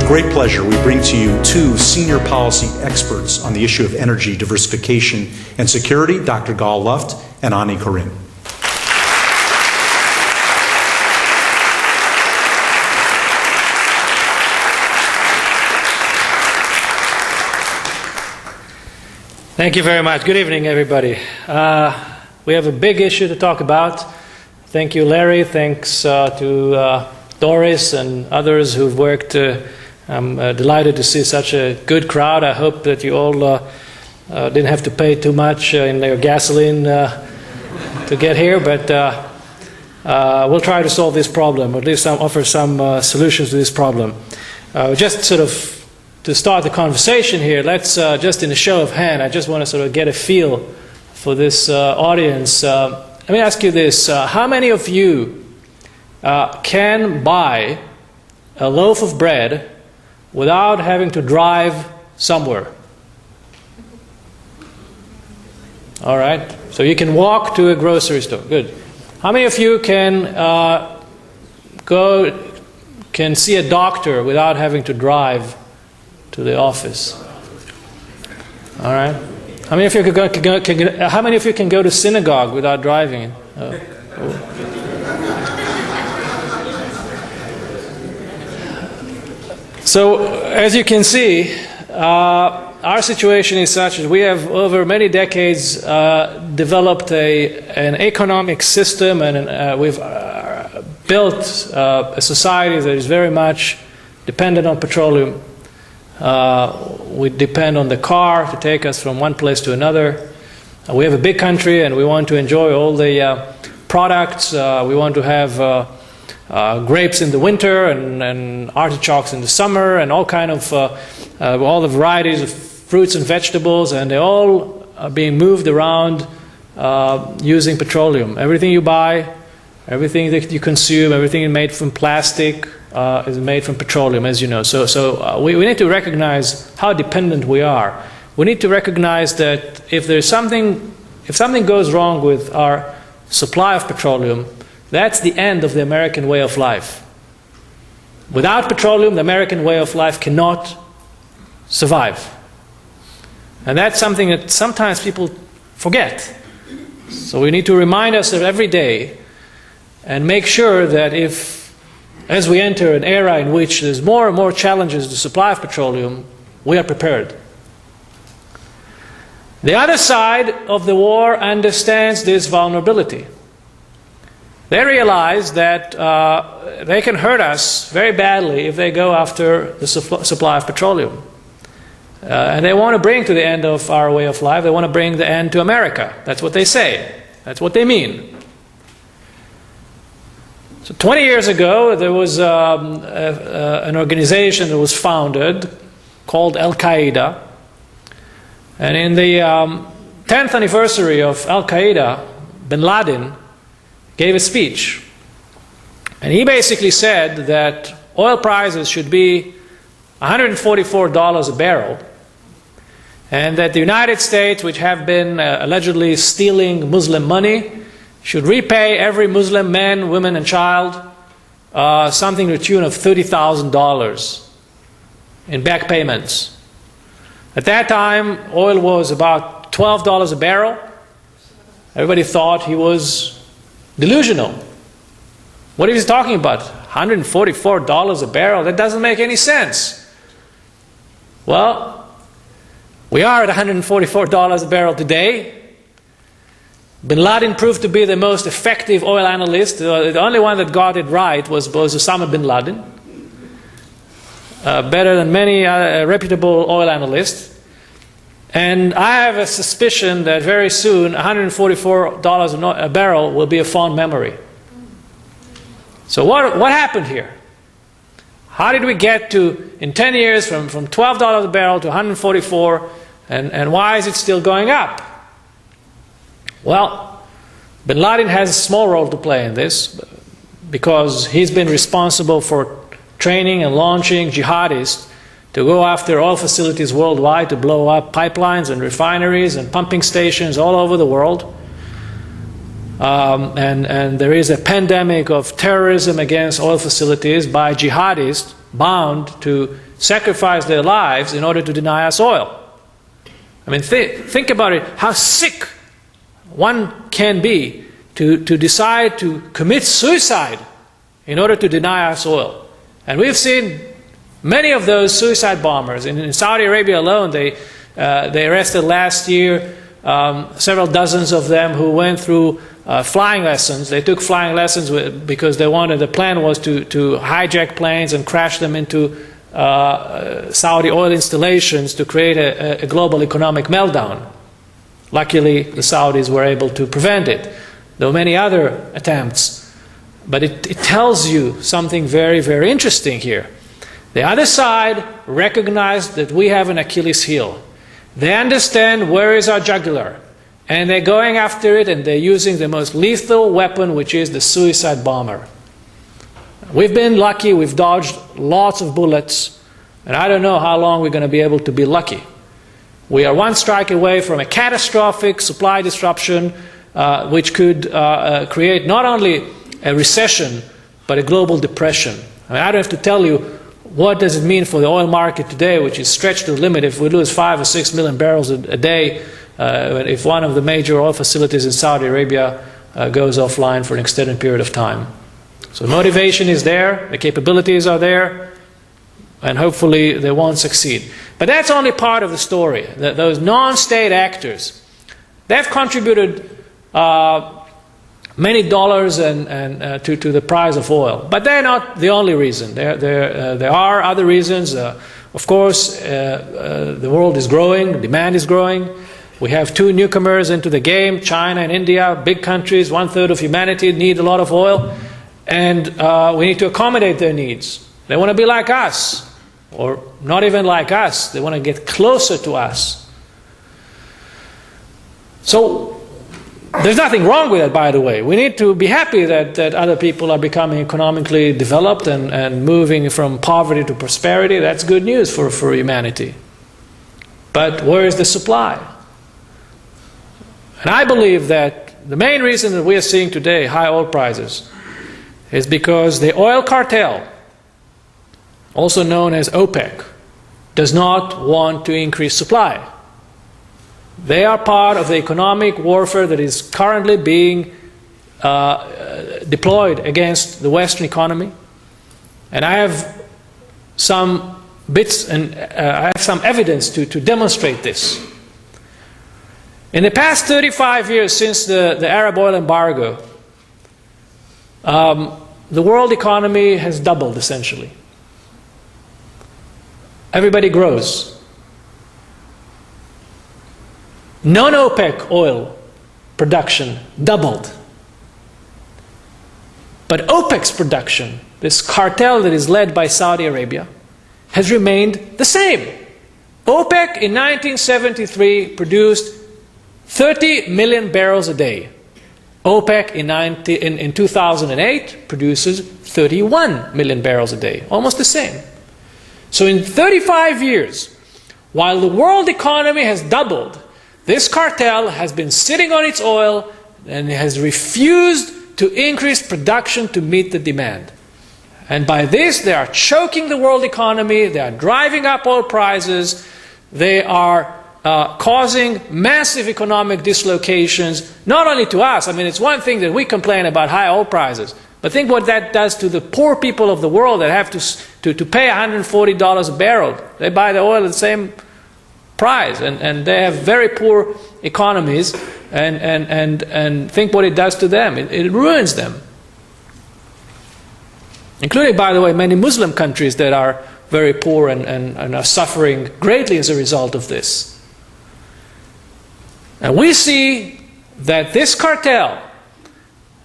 great pleasure, we bring to you two senior policy experts on the issue of energy diversification and security, Dr. Luft and Korin. Thank you very much. Good evening, everybody. We have a big issue to talk about. Thank you, Larry. Thanks to Doris and others who've worked. I'm delighted to see such a good crowd. I hope that you all didn't have to pay too much in your gasoline to get here, but we'll try to solve this problem, or at least offer some solutions to this problem. Just sort of to start the conversation here, let's just in a show of hand, I just want to sort of get a feel for this audience. Let me ask you this. How many of you can buy a loaf of bread without having to drive somewhere? All right. So you can walk to a grocery store. Good. How many of you can can see a doctor without having to drive to the office? All right. How many of you how many of you can go to synagogue without driving? So, as you can see, our situation is such that we have, over many decades, developed an economic system, and we've built a society that is very much dependent on petroleum. We depend on the car to take us from one place to another. We have a big country, and we want to enjoy all the products. We want to have grapes in the winter and artichokes in the summer, and all kind of all the varieties of fruits and vegetables, and they all are being moved around using petroleum. Everything you buy, everything that you consume, everything made from plastic is made from petroleum, as you know. So we need to recognize how dependent we are. We need to recognize that if something goes wrong with our supply of petroleum, that's the end of the American way of life. Without petroleum, the American way of life cannot survive. And that's something that sometimes people forget. So we need to remind ourselves every day and make sure that as we enter an era in which there's more and more challenges to the supply of petroleum, we are prepared. The other side of the war understands this vulnerability. They realize that they can hurt us very badly if they go after the supply of petroleum. And they want to bring to the end of our way of life, they want to bring the end to America. That's what they say. That's what they mean. So 20 years ago, there was an organization that was founded called Al-Qaeda. And in the 10th anniversary of Al-Qaeda, bin Laden gave a speech. And he basically said that oil prices should be $144 a barrel, and that the United States, which have been allegedly stealing Muslim money, should repay every Muslim man, woman, and child something to the tune of $30,000 in back payments. At that time, oil was about $12 a barrel. Everybody thought he was delusional. What is he talking about? $144 a barrel? That doesn't make any sense. Well, we are at $144 a barrel today. Bin Laden proved to be the most effective oil analyst. The only one that got it right was Osama bin Laden. Better than many reputable oil analysts. And I have a suspicion that very soon $144 a barrel will be a fond memory. So what happened here? How did we get to, in 10 years, from $12 a barrel to $144, and why is it still going up? Well, bin Laden has a small role to play in this, because he's been responsible for training and launching jihadists to go after oil facilities worldwide, to blow up pipelines and refineries and pumping stations all over the world. And there is a pandemic of terrorism against oil facilities by jihadists bound to sacrifice their lives in order to deny us oil. I mean, think about it, how sick one can be to decide to commit suicide in order to deny us oil. And we've seen many of those suicide bombers. In Saudi Arabia alone, they arrested last year several dozens of them who went through flying lessons. They took flying lessons because the plan was to hijack planes and crash them into Saudi oil installations to create a global economic meltdown. Luckily, the Saudis were able to prevent it. There were many other attempts. But it tells you something very, very interesting here. The other side recognized that we have an Achilles heel. They understand where is our jugular. And they're going after it, and they're using the most lethal weapon, which is the suicide bomber. We've been lucky. We've dodged lots of bullets. And I don't know how long we're going to be able to be lucky. We are one strike away from a catastrophic supply disruption, which could create not only a recession, but a global depression. I mean, I don't have to tell you what does it mean for the oil market today, which is stretched to the limit. If we lose 5 or 6 million barrels a day, if one of the major oil facilities in Saudi Arabia goes offline for an extended period of time. So motivation is there, the capabilities are there, and hopefully they won't succeed. But that's only part of the story. Those non-state actors, they've contributed many dollars to the price of oil. But they're not the only reason. There are other reasons. Of course, the world is growing, demand is growing. We have 2 newcomers into the game, China and India, big countries, 1/3 of humanity need a lot of oil. And we need to accommodate their needs. They want to be like us, or not even like us. They want to get closer to us. So there's nothing wrong with it, by the way. We need to be happy that other people are becoming economically developed and moving from poverty to prosperity. That's good news for humanity. But where is the supply? And I believe that the main reason that we are seeing today high oil prices is because the oil cartel, also known as OPEC, does not want to increase supply. They are part of the economic warfare that is currently being deployed against the Western economy. And I have some bits and I have some evidence to demonstrate this. In the past 35 years since the Arab oil embargo, the world economy has doubled essentially. Everybody grows. Non-OPEC oil production doubled. But OPEC's production, this cartel that is led by Saudi Arabia, has remained the same. OPEC in 1973 produced 30 million barrels a day. OPEC in 2008 produces 31 million barrels a day, almost the same. So in 35 years, while the world economy has doubled, this cartel has been sitting on its oil and has refused to increase production to meet the demand. And by this, they are choking the world economy, they are driving up oil prices, they are causing massive economic dislocations, not only to us. I mean, it's one thing that we complain about high oil prices, but think what that does to the poor people of the world that have to pay $140 a barrel. They buy the oil at the same price, and they have very poor economies, and think what it does to them. It ruins them. Including, by the way, many Muslim countries that are very poor and are suffering greatly as a result of this. And we see that this cartel,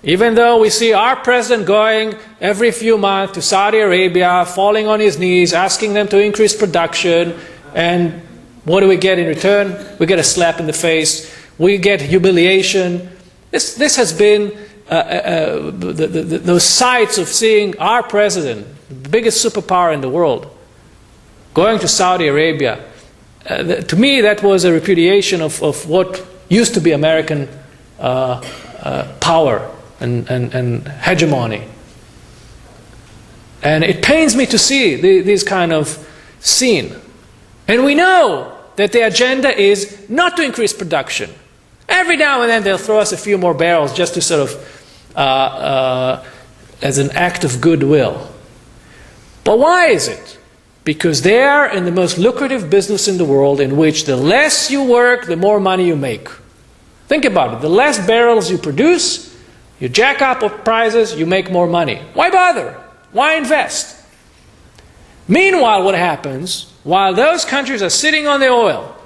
even though we see our president going every few months to Saudi Arabia, falling on his knees, asking them to increase production, and what do we get in return? We get a slap in the face. We get humiliation. This has been those sights of seeing our president, the biggest superpower in the world, going to Saudi Arabia. To me, that was a repudiation of what used to be American power and hegemony. And it pains me to see this kind of scene. And we know that the agenda is not to increase production. Every now and then they'll throw us a few more barrels just to sort of, as an act of goodwill. But why is it? Because they are in the most lucrative business in the world, in which the less you work, the more money you make. Think about it. The less barrels you produce, you jack up prices, you make more money. Why bother? Why invest? Meanwhile, what happens, while those countries are sitting on the oil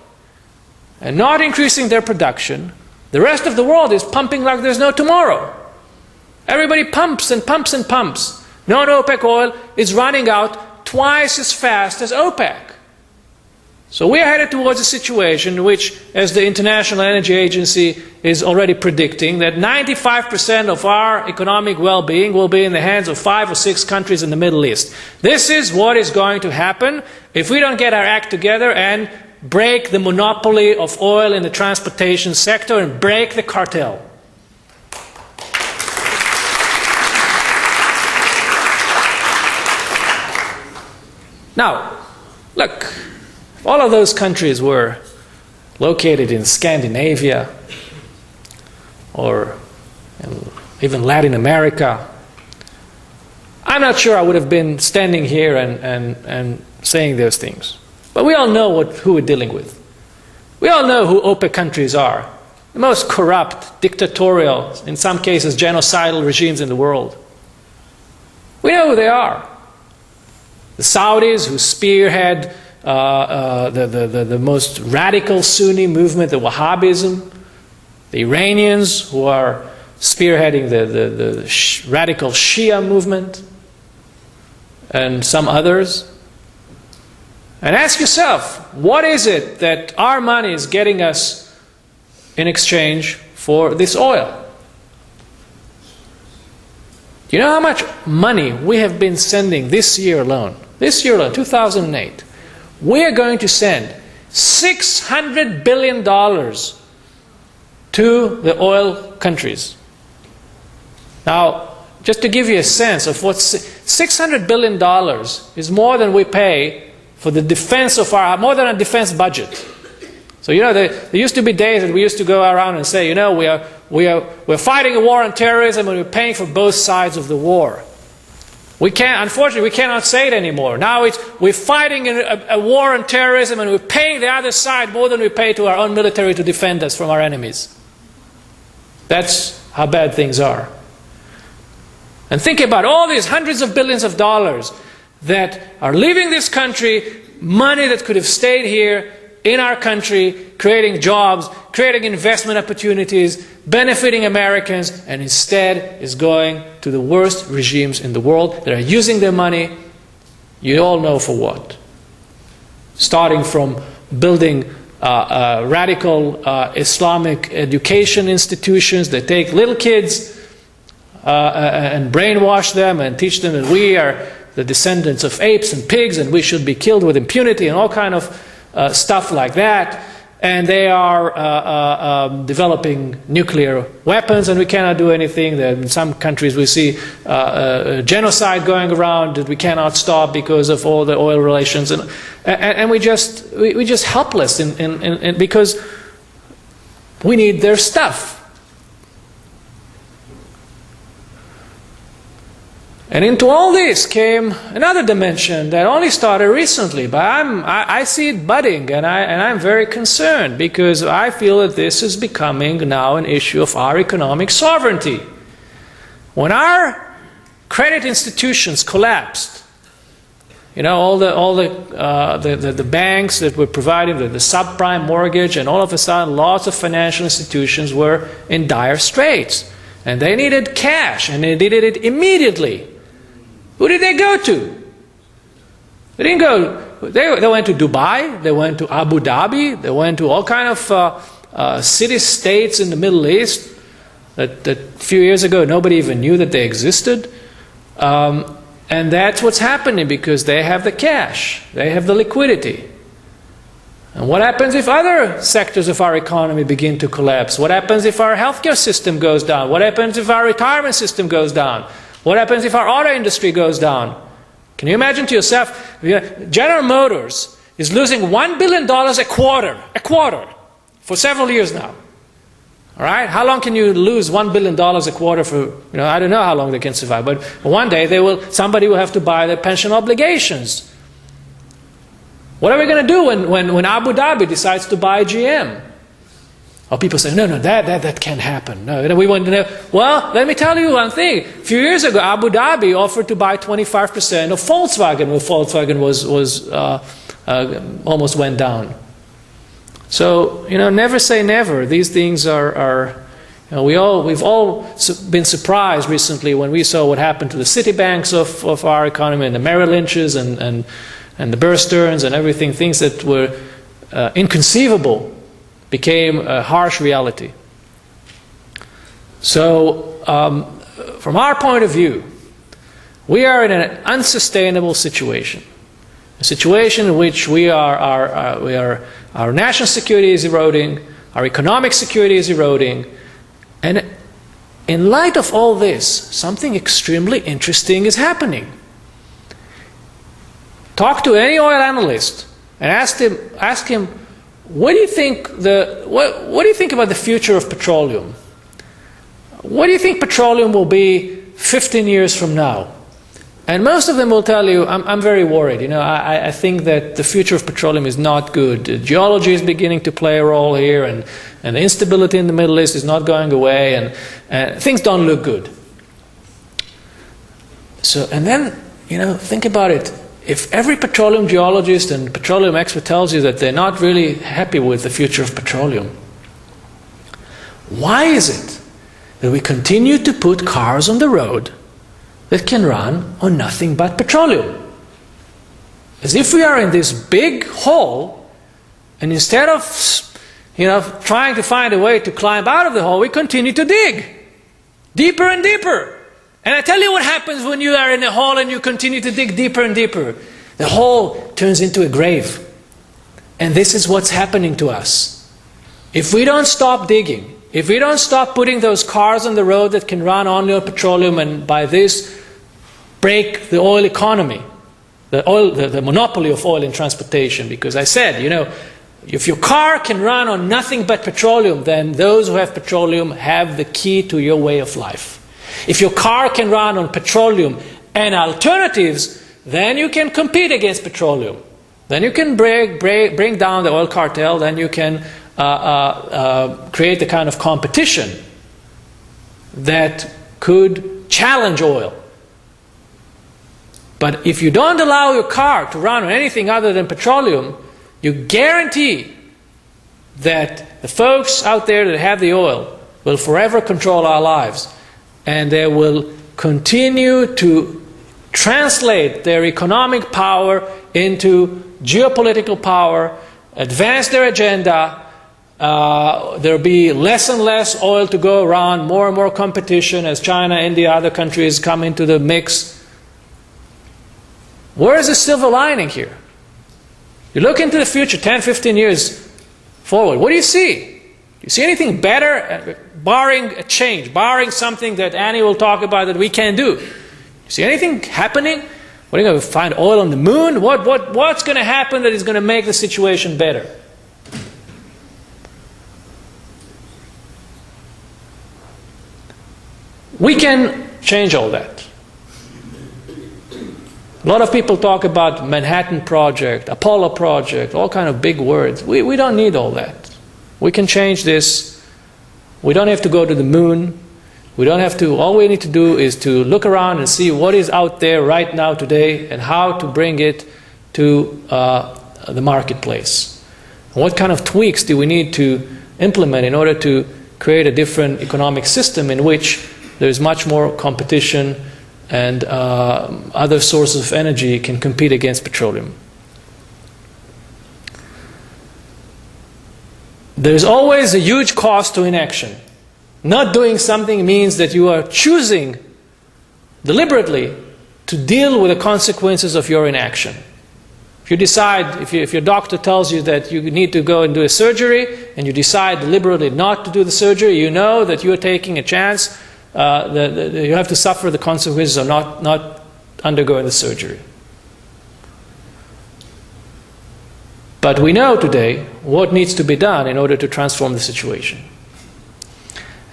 and not increasing their production, the rest of the world is pumping like there's no tomorrow. Everybody pumps and pumps and pumps. Non-OPEC oil is running out twice as fast as OPEC. So we are headed towards a situation in which, as the International Energy Agency is already predicting, that 95% of our economic well-being will be in the hands of 5 or 6 countries in the Middle East. This is what is going to happen if we don't get our act together and break the monopoly of oil in the transportation sector and break the cartel. Now, look, all of those countries were located in Scandinavia or even Latin America. I'm not sure I would have been standing here and saying those things. But we all know who we're dealing with. We all know who OPEC countries are. The most corrupt, dictatorial, in some cases genocidal regimes in the world. We know who they are. The Saudis, who spearhead the most radical Sunni movement, the Wahhabism. The Iranians, who are spearheading the radical Shia movement. And some others. And ask yourself, what is it that our money is getting us in exchange for this oil? Do you know how much money we have been sending this year alone? This year alone, 2008. We are going to send $600 billion to the oil countries. Now, just to give you a sense of what $600 billion is more than we pay for the defense of more than a defense budget. So, you know, there used to be days that we used to go around and say, you know, we're fighting a war on terrorism and we're paying for both sides of the war. Unfortunately, we cannot say it anymore. Now we're fighting a war on terrorism and we're paying the other side more than we pay to our own military to defend us from our enemies. That's how bad things are. And think about all these hundreds of billions of dollars that are leaving this country, money that could have stayed here in our country, creating jobs, creating investment opportunities, benefiting Americans, and instead is going to the worst regimes in the world that are using their money, you all know for what. Starting from building radical Islamic education institutions that take little kids and brainwash them and teach them that we are the descendants of apes and pigs and we should be killed with impunity and all kind of stuff like that. And they are developing nuclear weapons, and we cannot do anything. In some countries we see genocide going around that we cannot stop because of all the oil relations, and we just helpless because we need their stuff. And into all this came another dimension that only started recently, but I see it budding, and I'm very concerned because I feel that this is becoming now an issue of our economic sovereignty. When our credit institutions collapsed, you know, all the banks that were providing the subprime mortgage, and all of a sudden lots of financial institutions were in dire straits, and they needed cash, and they needed it immediately. Who did they go to? They didn't go. They went to Dubai. They went to Abu Dhabi. They went to all kind of city-states in the Middle East that a few years ago nobody even knew that they existed. And that's what's happening because they have the cash. They have the liquidity. And what happens if other sectors of our economy begin to collapse? What happens if our healthcare system goes down? What happens if our retirement system goes down? What happens if our auto industry goes down? Can you imagine to yourself, General Motors is losing $1 billion a quarter, for several years now. All right? How long can you lose $1 billion a quarter for, I don't know how long they can survive, but one day somebody will have to buy their pension obligations. What are we going to do when Abu Dhabi decides to buy GM? Or people say, no, that can't happen. No, we want to know. Well, let me tell you one thing. A few years ago, Abu Dhabi offered to buy 25% of Volkswagen when Volkswagen was almost went down. So, never say never. These things are we've all been surprised recently when we saw what happened to the Citibanks of our economy and the Merrill Lynches and the Bear Stearns and everything, things that were inconceivable became a harsh reality. So, from our point of view, we are in an unsustainable situation. A situation in which our national security is eroding, our economic security is eroding, and in light of all this, something extremely interesting is happening. Talk to any oil analyst and ask him, what do you think about the future of petroleum? What do you think petroleum will be 15 years from now? And most of them will tell you, I'm very worried. I think that the future of petroleum is not good. Geology is beginning to play a role here, and the instability in the Middle East is not going away, and things don't look good. So, and then, think about it. If every petroleum geologist and petroleum expert tells you that they're not really happy with the future of petroleum, why is it that we continue to put cars on the road that can run on nothing but petroleum? As if we are in this big hole, and instead of trying to find a way to climb out of the hole, we continue to dig deeper and deeper. And I tell you what happens when you are in a hole and you continue to dig deeper and deeper. The hole turns into a grave. And this is what's happening to us. If we don't stop digging, if we don't stop putting those cars on the road that can run only on petroleum, and by this break the oil economy, the monopoly of oil in transportation, because I said, if your car can run on nothing but petroleum, then those who have petroleum have the key to your way of life. If your car can run on petroleum and alternatives, then you can compete against petroleum. Then you can bring down the oil cartel. Then you can create the kind of competition that could challenge oil. But if you don't allow your car to run on anything other than petroleum, you guarantee that the folks out there that have the oil will forever control our lives. And they will continue to translate their economic power into geopolitical power, advance their agenda. There will be less and less oil to go around, more and more competition as China, India, other countries come into the mix. Where is the silver lining here? You look into the future, 10, 15 years forward. What do you see? Do you see anything better, barring a change, barring something that Annie will talk about that we can't do? You see anything happening? What are you going to find oil on the moon? What's going to happen that is going to make the situation better? We can change all that. A lot of people talk about Manhattan Project, Apollo Project, all kind of big words. We don't need all that. We can change this. We don't have to go to the moon. We don't have to. All we need to do is to look around and see what is out there right now today and how to bring it to the marketplace. And what kind of tweaks do we need to implement in order to create a different economic system in which there is much more competition and other sources of energy can compete against petroleum. There is always a huge cost to inaction. Not doing something means that you are choosing deliberately to deal with the consequences of your inaction. If you decide, if your doctor tells you that you need to go and do a surgery, and you decide deliberately not to do the surgery, you know that you are taking a chance that you have to suffer the consequences of not undergoing the surgery. But we know today what needs to be done in order to transform the situation.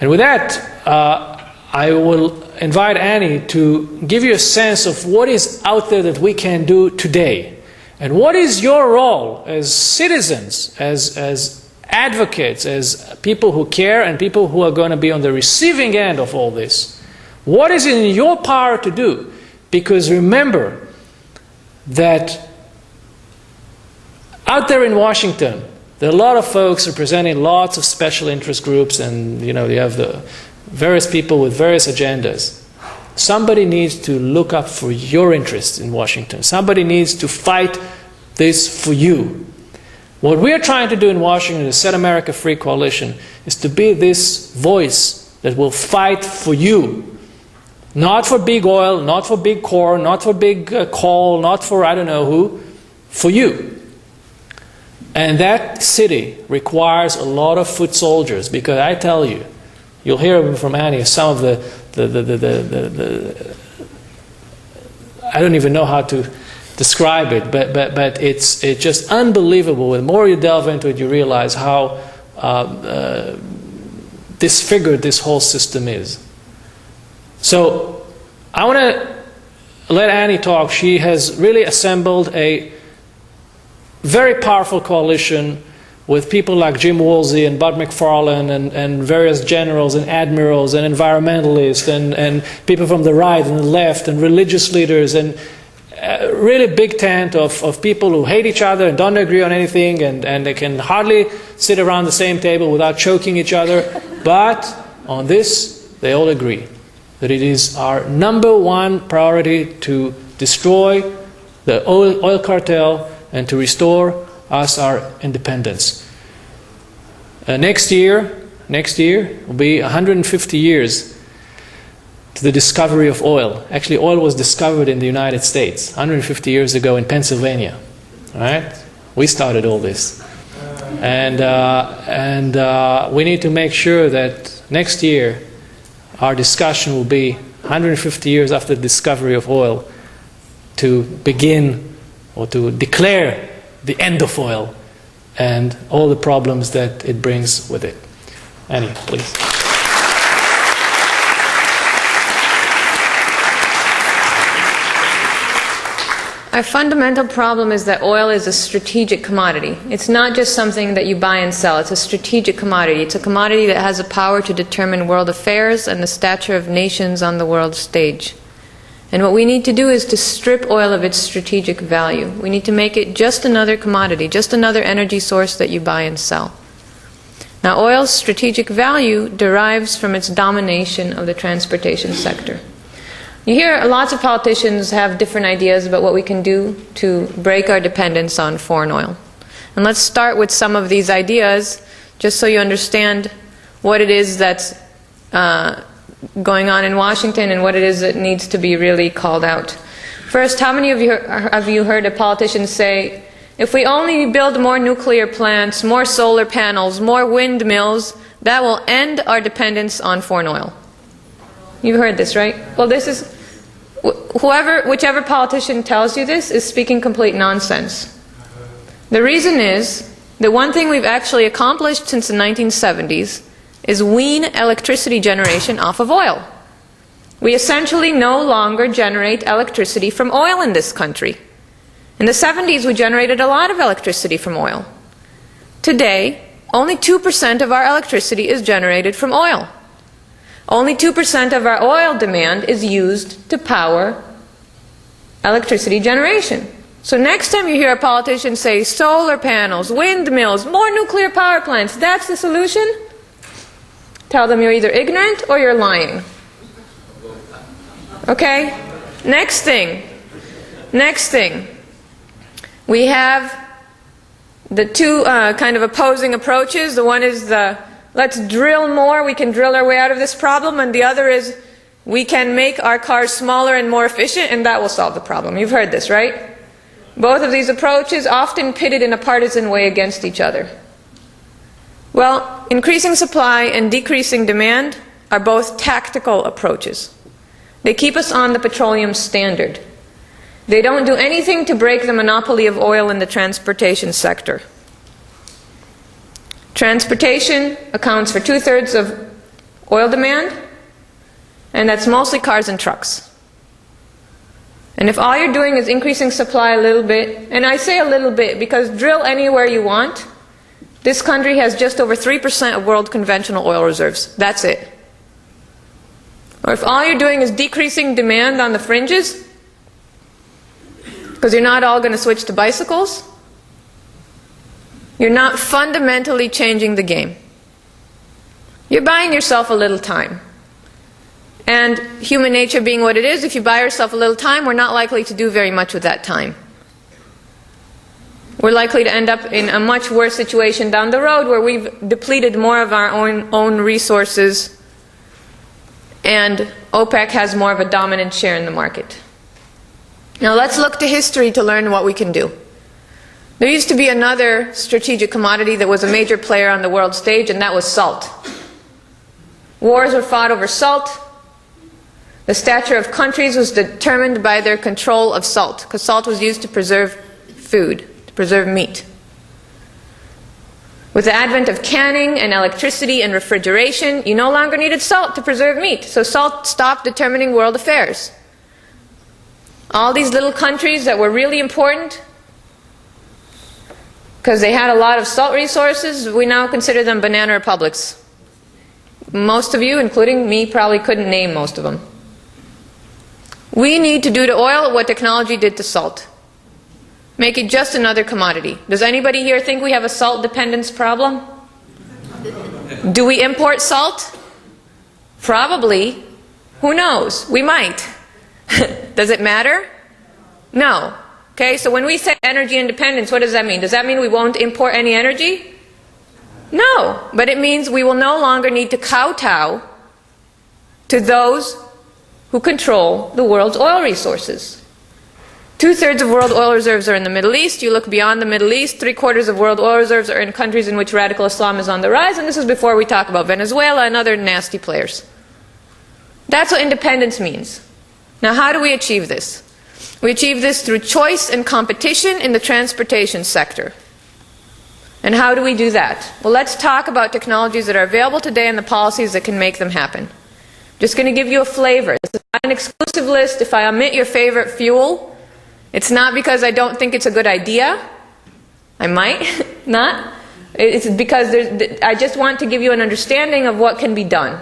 And with that, I will invite Annie to give you a sense of what is out there that we can do today. And what is your role as citizens, as advocates, as people who care and people who are going to be on the receiving end of all this? What is in your power to do? Because remember that out there in Washington, there are a lot of folks representing lots of special interest groups, and you have the various people with various agendas. Somebody needs to look up for your interests in Washington. Somebody needs to fight this for you. What we are trying to do in Washington, the Set America Free Coalition, is to be this voice that will fight for you. Not for big oil, not for big corn, not for big coal, not for I don't know who, for you. And that city requires a lot of foot soldiers, because I tell you, you'll hear from Annie some of the I don't even know how to describe it, but it's just unbelievable. The more you delve into it, you realize how disfigured this whole system is. So I want to let Annie talk. She has really assembled a very powerful coalition with people like Jim Woolsey and Bud McFarlane and various generals and admirals and environmentalists and people from the right and the left and religious leaders, and a really big tent of people who hate each other and don't agree on anything, and they can hardly sit around the same table without choking each other. But on this, they all agree that it is our #1 priority to destroy the oil cartel and to restore us our independence. Next year will be 150 years to the discovery of oil. Actually, oil was discovered in the United States 150 years ago in Pennsylvania. Right? We started all this, and we need to make sure that next year our discussion will be 150 years after the discovery of oil, to begin or to declare the end of oil and all the problems that it brings with it. Annie, please. Our fundamental problem is that oil is a strategic commodity. It's not just something that you buy and sell. It's a strategic commodity. It's a commodity that has the power to determine world affairs and the stature of nations on the world stage. And what we need to do is to strip oil of its strategic value. We need to make it just another commodity, just another energy source that you buy and sell. Now, oil's strategic value derives from its domination of the transportation sector. You hear lots of politicians have different ideas about what we can do to break our dependence on foreign oil. And let's start with some of these ideas, just so you understand what it is that's going on in Washington and what it is that needs to be really called out. First, how many of you heard a politician say, if we only build more nuclear plants, more solar panels, more windmills, that will end our dependence on foreign oil? You've heard this, right? Well, this is, whichever politician tells you this is speaking complete nonsense. The reason is that one thing we've actually accomplished since the 1970s is wean electricity generation off of oil. We essentially no longer generate electricity from oil in this country. In the 70s, we generated a lot of electricity from oil. Today, only 2% of our electricity is generated from oil. Only 2% of our oil demand is used to power electricity generation. So next time you hear a politician say solar panels, windmills, more nuclear power plants, that's the solution, tell them you're either ignorant or you're lying. Okay? Next thing. We have the two kind of opposing approaches. The one is the let's drill more, we can drill our way out of this problem, and the other is we can make our cars smaller and more efficient, and that will solve the problem. You've heard this, right? Both of these approaches often pitted in a partisan way against each other. Well, increasing supply and decreasing demand are both tactical approaches. They keep us on the Petroleum Standard. They don't do anything to break the monopoly of oil in the transportation sector. Transportation accounts for 2/3 of oil demand, and that's mostly cars and trucks. And if all you're doing is increasing supply a little bit, and I say a little bit because drill anywhere you want, this country has just over 3% of world conventional oil reserves. That's it. Or if all you're doing is decreasing demand on the fringes, because you're not all going to switch to bicycles, you're not fundamentally changing the game. You're buying yourself a little time. And human nature being what it is, if you buy yourself a little time, we're not likely to do very much with that time. We're likely to end up in a much worse situation down the road where we've depleted more of our own resources and OPEC has more of a dominant share in the market. Now let's look to history to learn what we can do. There used to be another strategic commodity that was a major player on the world stage, and that was salt. Wars were fought over salt. The stature of countries was determined by their control of salt, because salt was used to preserve food, to preserve meat. With the advent of canning and electricity and refrigeration, you no longer needed salt to preserve meat, so salt stopped determining world affairs. All these little countries that were really important, because they had a lot of salt resources, we now consider them banana republics. Most of you, including me, probably couldn't name most of them. We need to do to oil what technology did to salt. Make it just another commodity. Does anybody here think we have a salt dependence problem? Do we import salt? Probably. Who knows? We might. Does it matter? No. Okay, so when we say energy independence, what does that mean? Does that mean we won't import any energy? No, but it means we will no longer need to kowtow to those who control the world's oil resources. 2/3 of world oil reserves are in the Middle East. You look beyond the Middle East, 3/4 of world oil reserves are in countries in which radical Islam is on the rise, and this is before we talk about Venezuela and other nasty players. That's what independence means. Now, how do we achieve this? We achieve this through choice and competition in the transportation sector. And how do we do that? Well, let's talk about technologies that are available today and the policies that can make them happen. Just going to give you a flavor. This is not an exclusive list. If I omit your favorite fuel, it's not because I don't think it's a good idea. I might not. It's because I just want to give you an understanding of what can be done.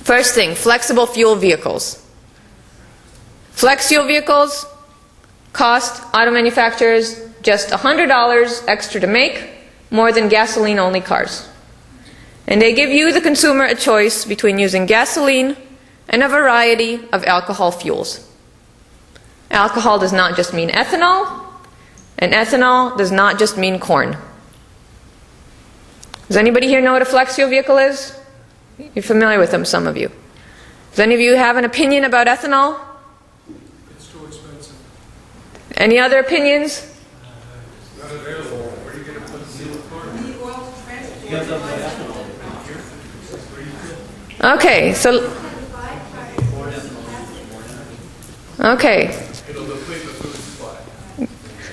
First thing, flexible fuel vehicles. Flex fuel vehicles cost auto manufacturers just $100 extra to make, more than gasoline-only cars. And they give you, the consumer, a choice between using gasoline and a variety of alcohol fuels. Alcohol does not just mean ethanol, and ethanol does not just mean corn. Does anybody here know what a flex fuel vehicle is? You're familiar with them, some of you. Does any of you have an opinion about ethanol? It's too expensive. Any other opinions? Not available. Where are you going to put the corn? Okay, so It'll deplete the food supply.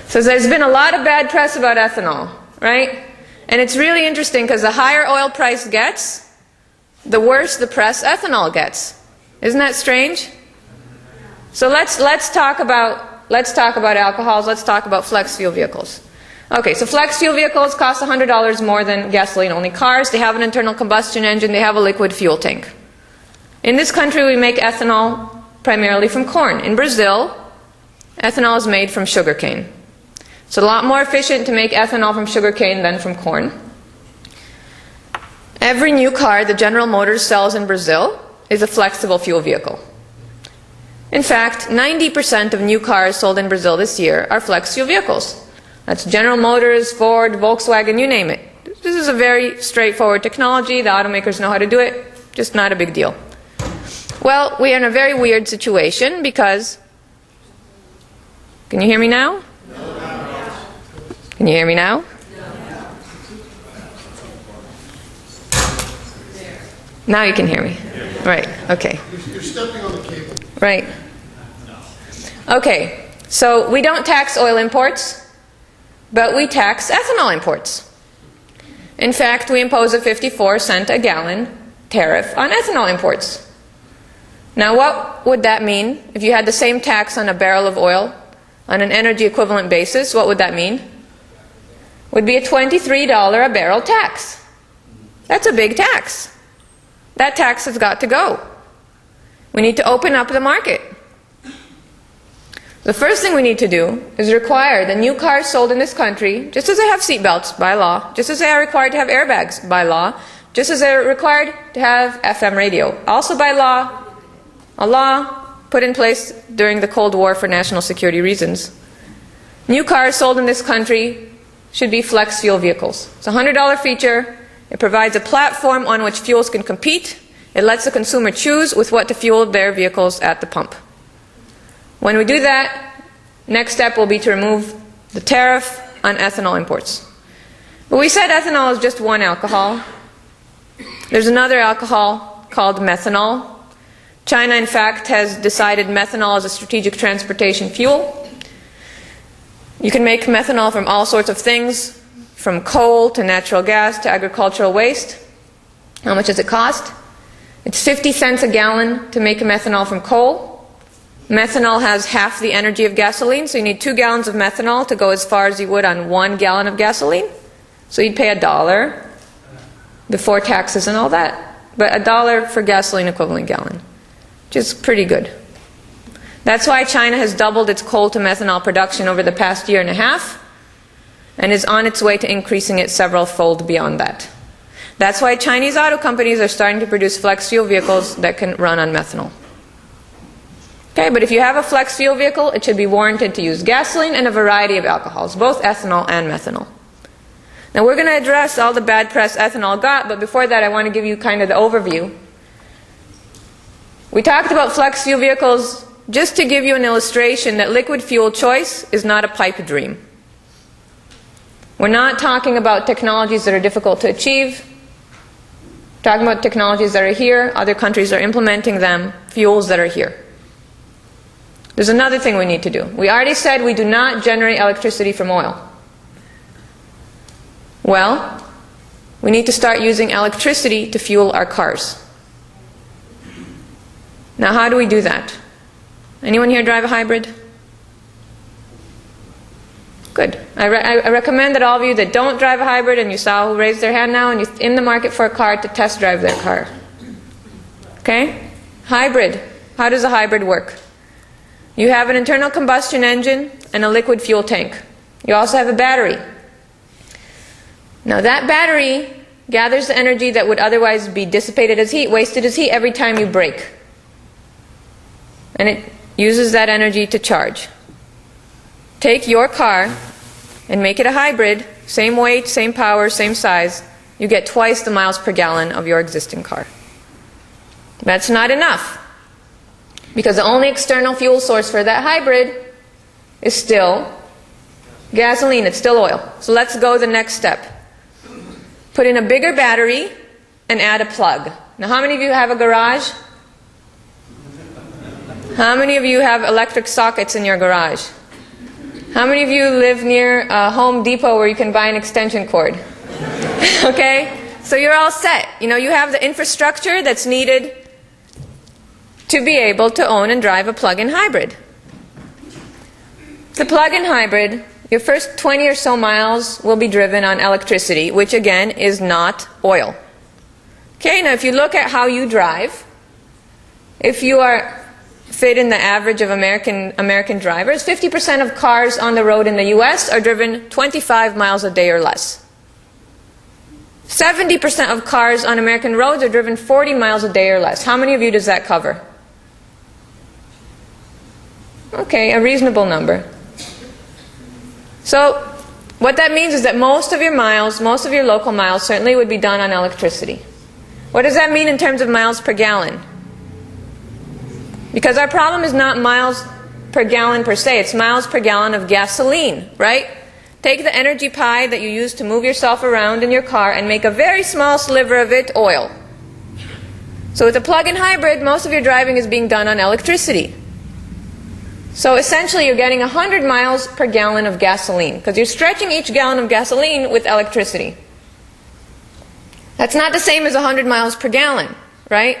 So there's been a lot of bad press about ethanol, right? And it's really interesting because the higher oil price gets, the worse the press ethanol gets. Isn't that strange? So let's talk about alcohols. Let's talk about flex fuel vehicles. Okay, so flex fuel vehicles cost $100 more than gasoline-only cars. They have an internal combustion engine. They have a liquid fuel tank. In this country, we make ethanol primarily from corn. In Brazil, ethanol is made from sugarcane. It's a lot more efficient to make ethanol from sugarcane than from corn. Every new car that General Motors sells in Brazil is a flexible fuel vehicle. In fact, 90% of new cars sold in Brazil this year are flex fuel vehicles. That's General Motors, Ford, Volkswagen, you name it. This is a very straightforward technology. The automakers know how to do it. Just not a big deal. Well, we are in a very weird situation because... Can you hear me now? Can you hear me now? Now you can hear me. Right, okay. You're stepping on the cable. Right. Okay, so we don't tax oil imports, but we tax ethanol imports. In fact, we impose a 54-cent a gallon tariff on ethanol imports. Now, what would that mean if you had the same tax on a barrel of oil on an energy equivalent basis? What would that mean? Would be a $23 a barrel tax. That's a big tax. That tax has got to go. We need to open up the market. The first thing we need to do is require the new cars sold in this country, just as they have seat belts by law, just as they are required to have airbags by law, just as they're required to have FM radio, also by law, a law put in place during the Cold War for national security reasons. New cars sold in this country should be flex fuel vehicles. It's a $100 feature. It provides a platform on which fuels can compete. It lets the consumer choose with what to fuel their vehicles at the pump. When we do that, next step will be to remove the tariff on ethanol imports. But we said ethanol is just one alcohol. There's another alcohol called methanol. China, in fact, has decided methanol as a strategic transportation fuel. You can make methanol from all sorts of things, from coal to natural gas to agricultural waste. How much does it cost? It's 50 cents a gallon to make methanol from coal. Methanol has half the energy of gasoline, so you need 2 gallons of methanol to go as far as you would on 1 gallon of gasoline. So you'd pay $1 before taxes and all that. But $1 for gasoline equivalent gallon, which is pretty good. That's why China has doubled its coal to methanol production over the past year and a half and is on its way to increasing it several-fold beyond that. That's why Chinese auto companies are starting to produce flex fuel vehicles that can run on methanol. Okay, but if you have a flex fuel vehicle, it should be warranted to use gasoline and a variety of alcohols, both ethanol and methanol. Now we're going to address all the bad press ethanol got, but before that I want to give you kind of the overview. We talked about flex fuel vehicles just to give you an illustration that liquid fuel choice is not a pipe dream. We're not talking about technologies that are difficult to achieve. We're talking about technologies that are here, other countries are implementing them, fuels that are here. There's another thing we need to do. We already said we do not generate electricity from oil. Well, we need to start using electricity to fuel our cars. Now, how do we do that? Anyone here drive a hybrid? Good. I recommend that all of you that don't drive a hybrid, and you saw who raised their hand now, and you're in the market for a car, to test drive their car. Okay? Hybrid. How does a hybrid work? You have an internal combustion engine and a liquid fuel tank. You also have a battery. Now that battery gathers the energy that would otherwise be dissipated as heat, wasted as heat every time you brake. And it uses that energy to charge. Take your car and make it a hybrid, same weight, same power, same size. You get twice the miles per gallon of your existing car. That's not enough, because the only external fuel source for that hybrid is still gasoline, it's still oil. So let's go the next step. Put in a bigger battery and add a plug. Now how many of you have a garage? How many of you have electric sockets in your garage? How many of you live near a Home Depot where you can buy an extension cord? Okay? So you're all set. You know, you have the infrastructure that's needed to be able to own and drive a plug-in hybrid. The plug-in hybrid, your first 20 or so miles will be driven on electricity, which again is not oil. Okay, now if you look at how you drive, if you are fit in the average of American drivers, 50% of cars on the road in the US are driven 25 miles a day or less. 70% of cars on American roads are driven 40 miles a day or less. How many of you does that cover? Okay, a reasonable number. So what that means is that most of your miles, most of your local miles certainly would be done on electricity. What does that mean in terms of miles per gallon? Because our problem is not miles per gallon per se, it's miles per gallon of gasoline, right? Take the energy pie that you use to move yourself around in your car and make a very small sliver of it oil. So with a plug-in hybrid, most of your driving is being done on electricity. So essentially you're getting 100 miles per gallon of gasoline, because you're stretching each gallon of gasoline with electricity. That's not the same as 100 miles per gallon, right?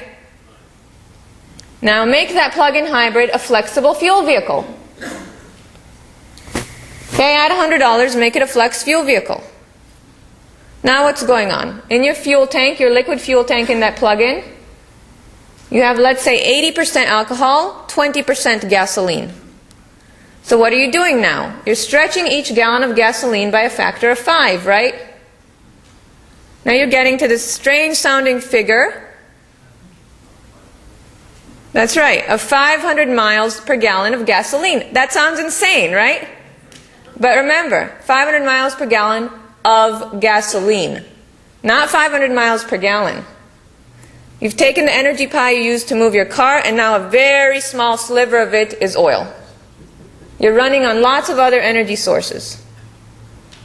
Now make that plug-in hybrid a flexible fuel vehicle. Okay, add $100, make it a flex fuel vehicle. Now what's going on? In your fuel tank, your liquid fuel tank in that plug-in, you have, let's say, 80% alcohol, 20% gasoline. So what are you doing now? You're stretching each gallon of gasoline by a factor of 5, right? Now you're getting to this strange sounding figure. That's right, of 500 miles per gallon of gasoline. That sounds insane, right? But remember, 500 miles per gallon of gasoline, not 500 miles per gallon. You've taken the energy pie you used to move your car, and now a very small sliver of it is oil. You're running on lots of other energy sources.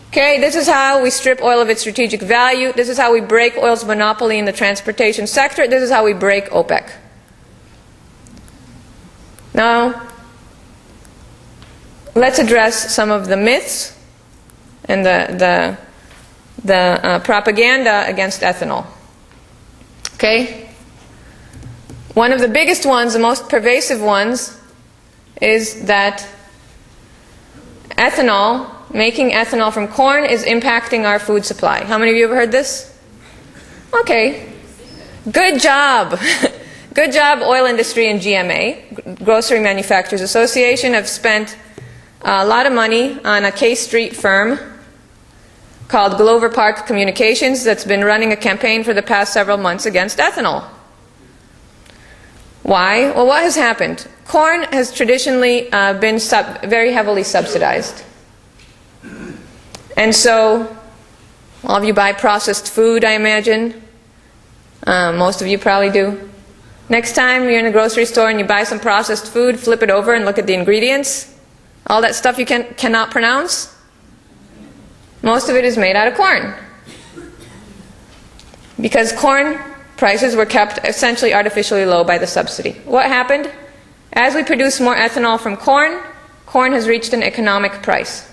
Okay, this is how we strip oil of its strategic value. This is how we break oil's monopoly in the transportation sector. This is how we break OPEC. Now, let's address some of the myths and the propaganda against ethanol. Okay? One of the biggest ones, the most pervasive ones, is that ethanol, making ethanol from corn, is impacting our food supply. How many of you have heard this? Okay. Good job. Good job, oil industry and GMA, Grocery Manufacturers Association, have spent a lot of money on a K Street firm called Glover Park Communications that's been running a campaign for the past several months against ethanol. Why? Well, what has happened? Corn has traditionally been very heavily subsidized. And so, all of you buy processed food, I imagine. Most of you probably do. Next time you're in a grocery store and you buy some processed food, flip it over and look at the ingredients. All that stuff you cannot pronounce. Most of it is made out of corn. Because corn prices were kept essentially artificially low by the subsidy. What happened? As we produce more ethanol from corn, corn has reached an economic price.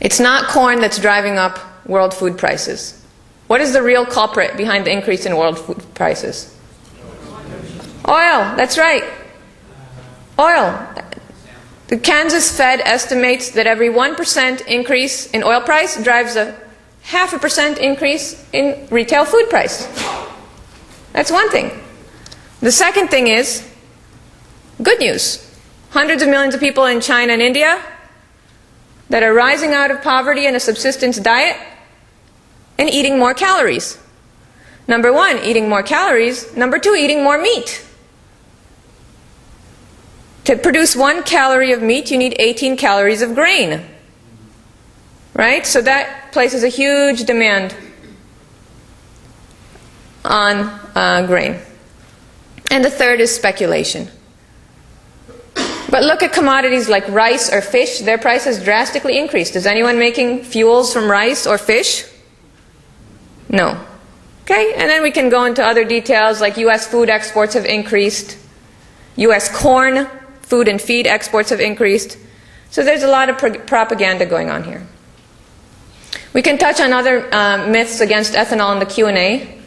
It's not corn that's driving up world food prices. What is the real culprit behind the increase in world food prices? Oil, that's right. Oil. The Kansas Fed estimates that every 1% increase in oil price drives a 0.5% increase in retail food price. That's one thing. The second thing is good news. Hundreds of millions of people in China and India that are rising out of poverty and a subsistence diet and eating more calories. Number one, eating more calories. Number two, eating more meat. To produce 1 calorie of meat, you need 18 calories of grain. Right? So that places a huge demand on grain. And the third is speculation. But look at commodities like rice or fish. Their prices drastically increased. Is anyone making fuels from rice or fish? No. Okay? And then we can go into other details like U.S. food exports have increased. U.S. corn, food and feed exports have increased. So there's a lot of propaganda going on here. We can touch on other myths against ethanol in the Q&A.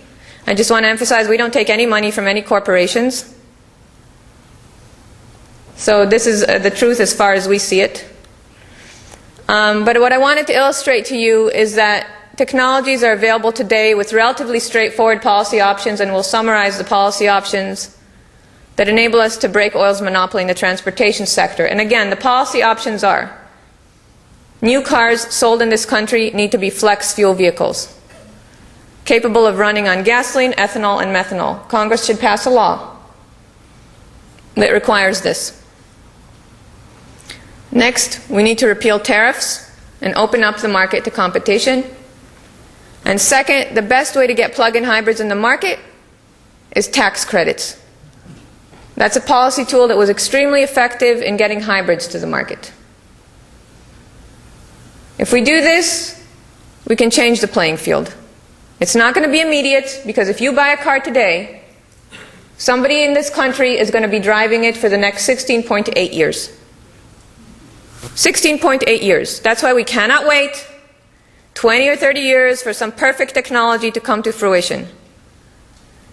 I just want to emphasize we don't take any money from any corporations. So this is the truth as far as we see it. But what I wanted to illustrate to you is that technologies are available today with relatively straightforward policy options, and we'll summarize the policy options that enable us to break oil's monopoly in the transportation sector. And again, the policy options are: new cars sold in this country need to be flex fuel vehicles, capable of running on gasoline, ethanol, and methanol. Congress should pass a law that requires this. Next, we need to repeal tariffs and open up the market to competition. And second, the best way to get plug-in hybrids in the market is tax credits. That's a policy tool that was extremely effective in getting hybrids to the market. If we do this, we can change the playing field. It's not going to be immediate, because if you buy a car today, Somebody in this country is going to be driving it for the next 16.8 years. 16.8 years. That's why we cannot wait 20 or 30 years for some perfect technology to come to fruition.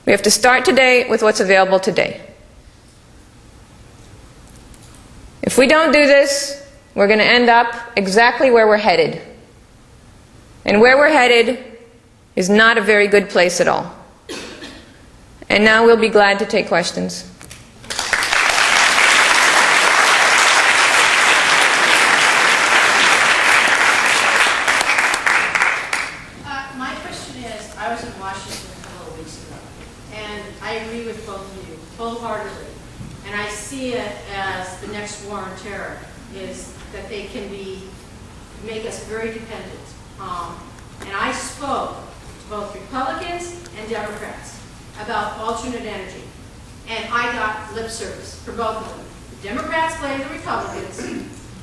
We have to start today with what's available today. If we don't do this, we're going to end up exactly where we're headed. And where we're headed is not a very good place at all. And now we'll be glad to take questions. My question is, I was in Washington a couple of weeks ago, and I agree with both of you, wholeheartedly. And I see it as the next war on terror, is that they can make us very dependent. And I spoke to both Republicans and Democrats about alternate energy. And I got lip service for both of them. The Democrats blamed the Republicans.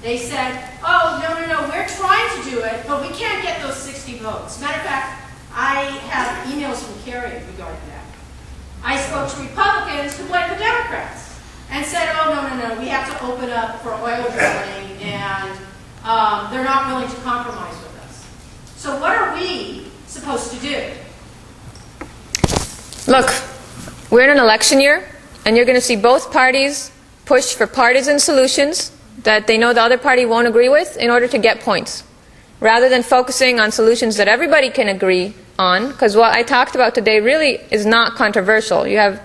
They said, oh, no, we're trying to do it, but we can't get those 60 votes. Matter of fact, I have emails from Korin regarding that. I spoke to Republicans who blamed the Democrats and said, oh, no, we have to open up for oil drilling, and they're not willing to compromise with us. So what are we supposed to do? Look, we're in an election year, and you're going to see both parties push for partisan solutions that they know the other party won't agree with in order to get points, rather than focusing on solutions that everybody can agree on, because what I talked about today really is not controversial. You have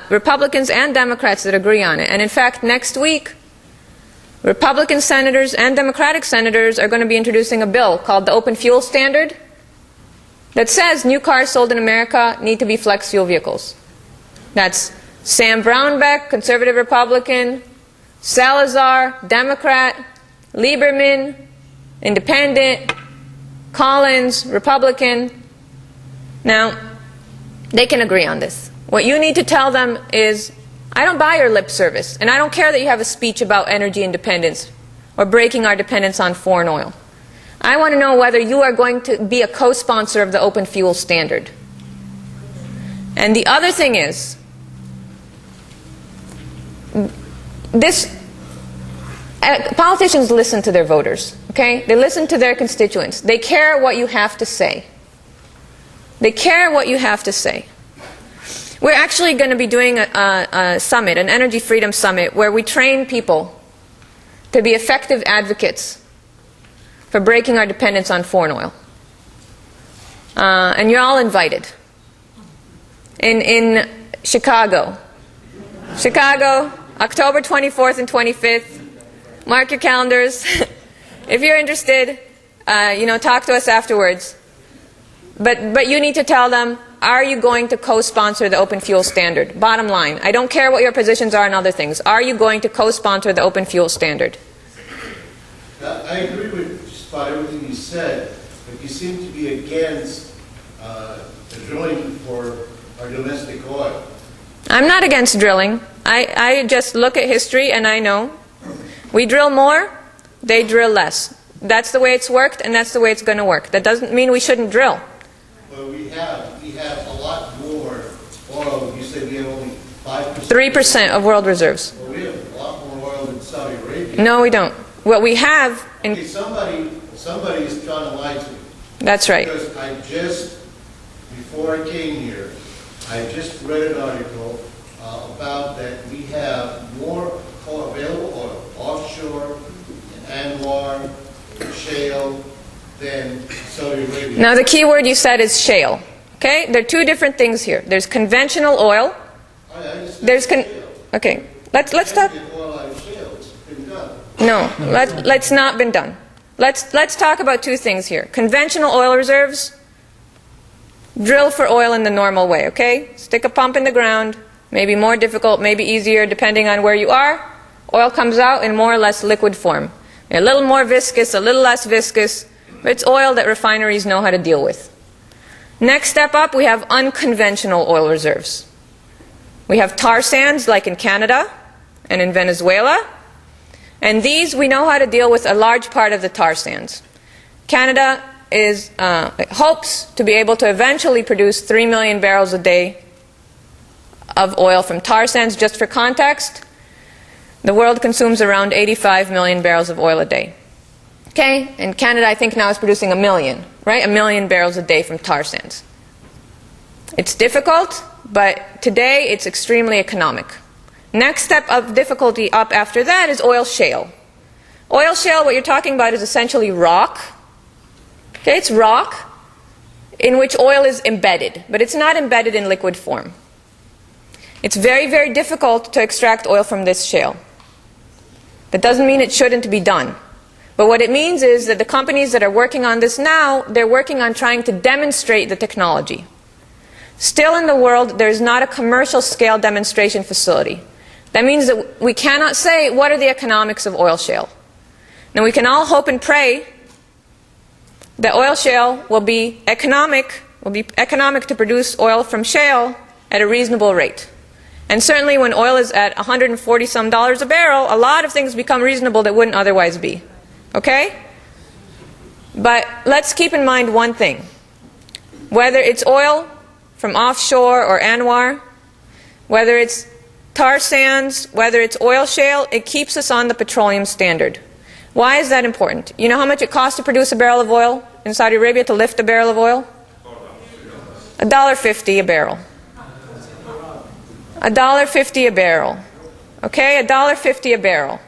Republicans and Democrats that agree on it. And in fact, next week, Republican senators and Democratic senators are going to be introducing a bill called the Open Fuel Standard that says new cars sold in America need to be flex fuel vehicles. That's Sam Brownback, conservative Republican, Salazar, Democrat, Lieberman, Independent, Collins, Republican. Now, they can agree on this. What you need to tell them is, I don't buy your lip service, and I don't care that you have a speech about energy independence or breaking our dependence on foreign oil. I want to know whether you are going to be a co-sponsor of the Open Fuel Standard. And the other thing is, politicians listen to their voters, okay? They listen to their constituents. They care what you have to say. They care what you have to say. We're actually going to be doing a summit, an energy freedom summit, where we train people to be effective advocates for breaking our dependence on foreign oil. And you're all invited. In Chicago, October 24th and 25th. Mark your calendars. If you're interested, talk to us afterwards. But you need to tell them, are you going to co-sponsor the Open Fuel Standard? Bottom line. I don't care what your positions are on other things. Are you going to co-sponsor the Open Fuel Standard? I agree with just about everything you said, but you seem to be against drilling for our domestic oil. I'm not against drilling. I just look at history and I know. We drill more, they drill less. That's the way it's worked, and that's the way it's going to work. That doesn't mean we shouldn't drill. Well, we have a lot more oil. You said we have only 5%. 3% of world reserves. Well, we have a lot more oil than Saudi Arabia. No, we don't. What we have... Okay, somebody is trying to lie to me. That's right. Because before I came here, I just read an article about that we have more available oil, offshore, Anwar, shale, than Saudi Arabia. Now the key word you said is shale. Okay? There are two different things here. There's conventional oil. Okay. Let's talk. No, let's not been done. Let's talk about two things here. Conventional oil reserves. Drill for oil in the normal way, okay? Stick a pump in the ground. Maybe more difficult, maybe easier, depending on where you are. Oil comes out in more or less liquid form. A little more viscous, a little less viscous, but it's oil that refineries know how to deal with. Next step up, we have unconventional oil reserves. We have tar sands, like in Canada and in Venezuela. And these, we know how to deal with a large part of the tar sands. Canada hopes to be able to eventually produce 3 million barrels a day of oil from tar sands. Just for context, the world consumes around 85 million barrels of oil a day. Okay? And Canada, I think, now is producing 1 million, right? 1 million barrels a day from tar sands. It's difficult, but today it's extremely economic. Next step of difficulty up after that is oil shale. Oil shale, what you're talking about is essentially rock. Okay, it's rock in which oil is embedded, but it's not embedded in liquid form. It's very, very difficult to extract oil from this shale. That doesn't mean it shouldn't be done. But what it means is that the companies that are working on this now, they're working on trying to demonstrate the technology. Still in the world, there's not a commercial scale demonstration facility. That means that we cannot say what are the economics of oil shale. Now we can all hope and pray that oil shale will be economic to produce oil from shale at a reasonable rate. And certainly when oil is at $140-some a barrel, a lot of things become reasonable that wouldn't otherwise be. Okay? But let's keep in mind one thing. Whether it's oil from offshore or ANWR, whether it's tar sands, whether it's oil shale, it keeps us on the petroleum standard. Why is that important? You know how much it costs to produce a barrel of oil in Saudi Arabia, to lift a barrel of oil? $1.50 a barrel. $1.50 a barrel. Okay, $1.50 a barrel.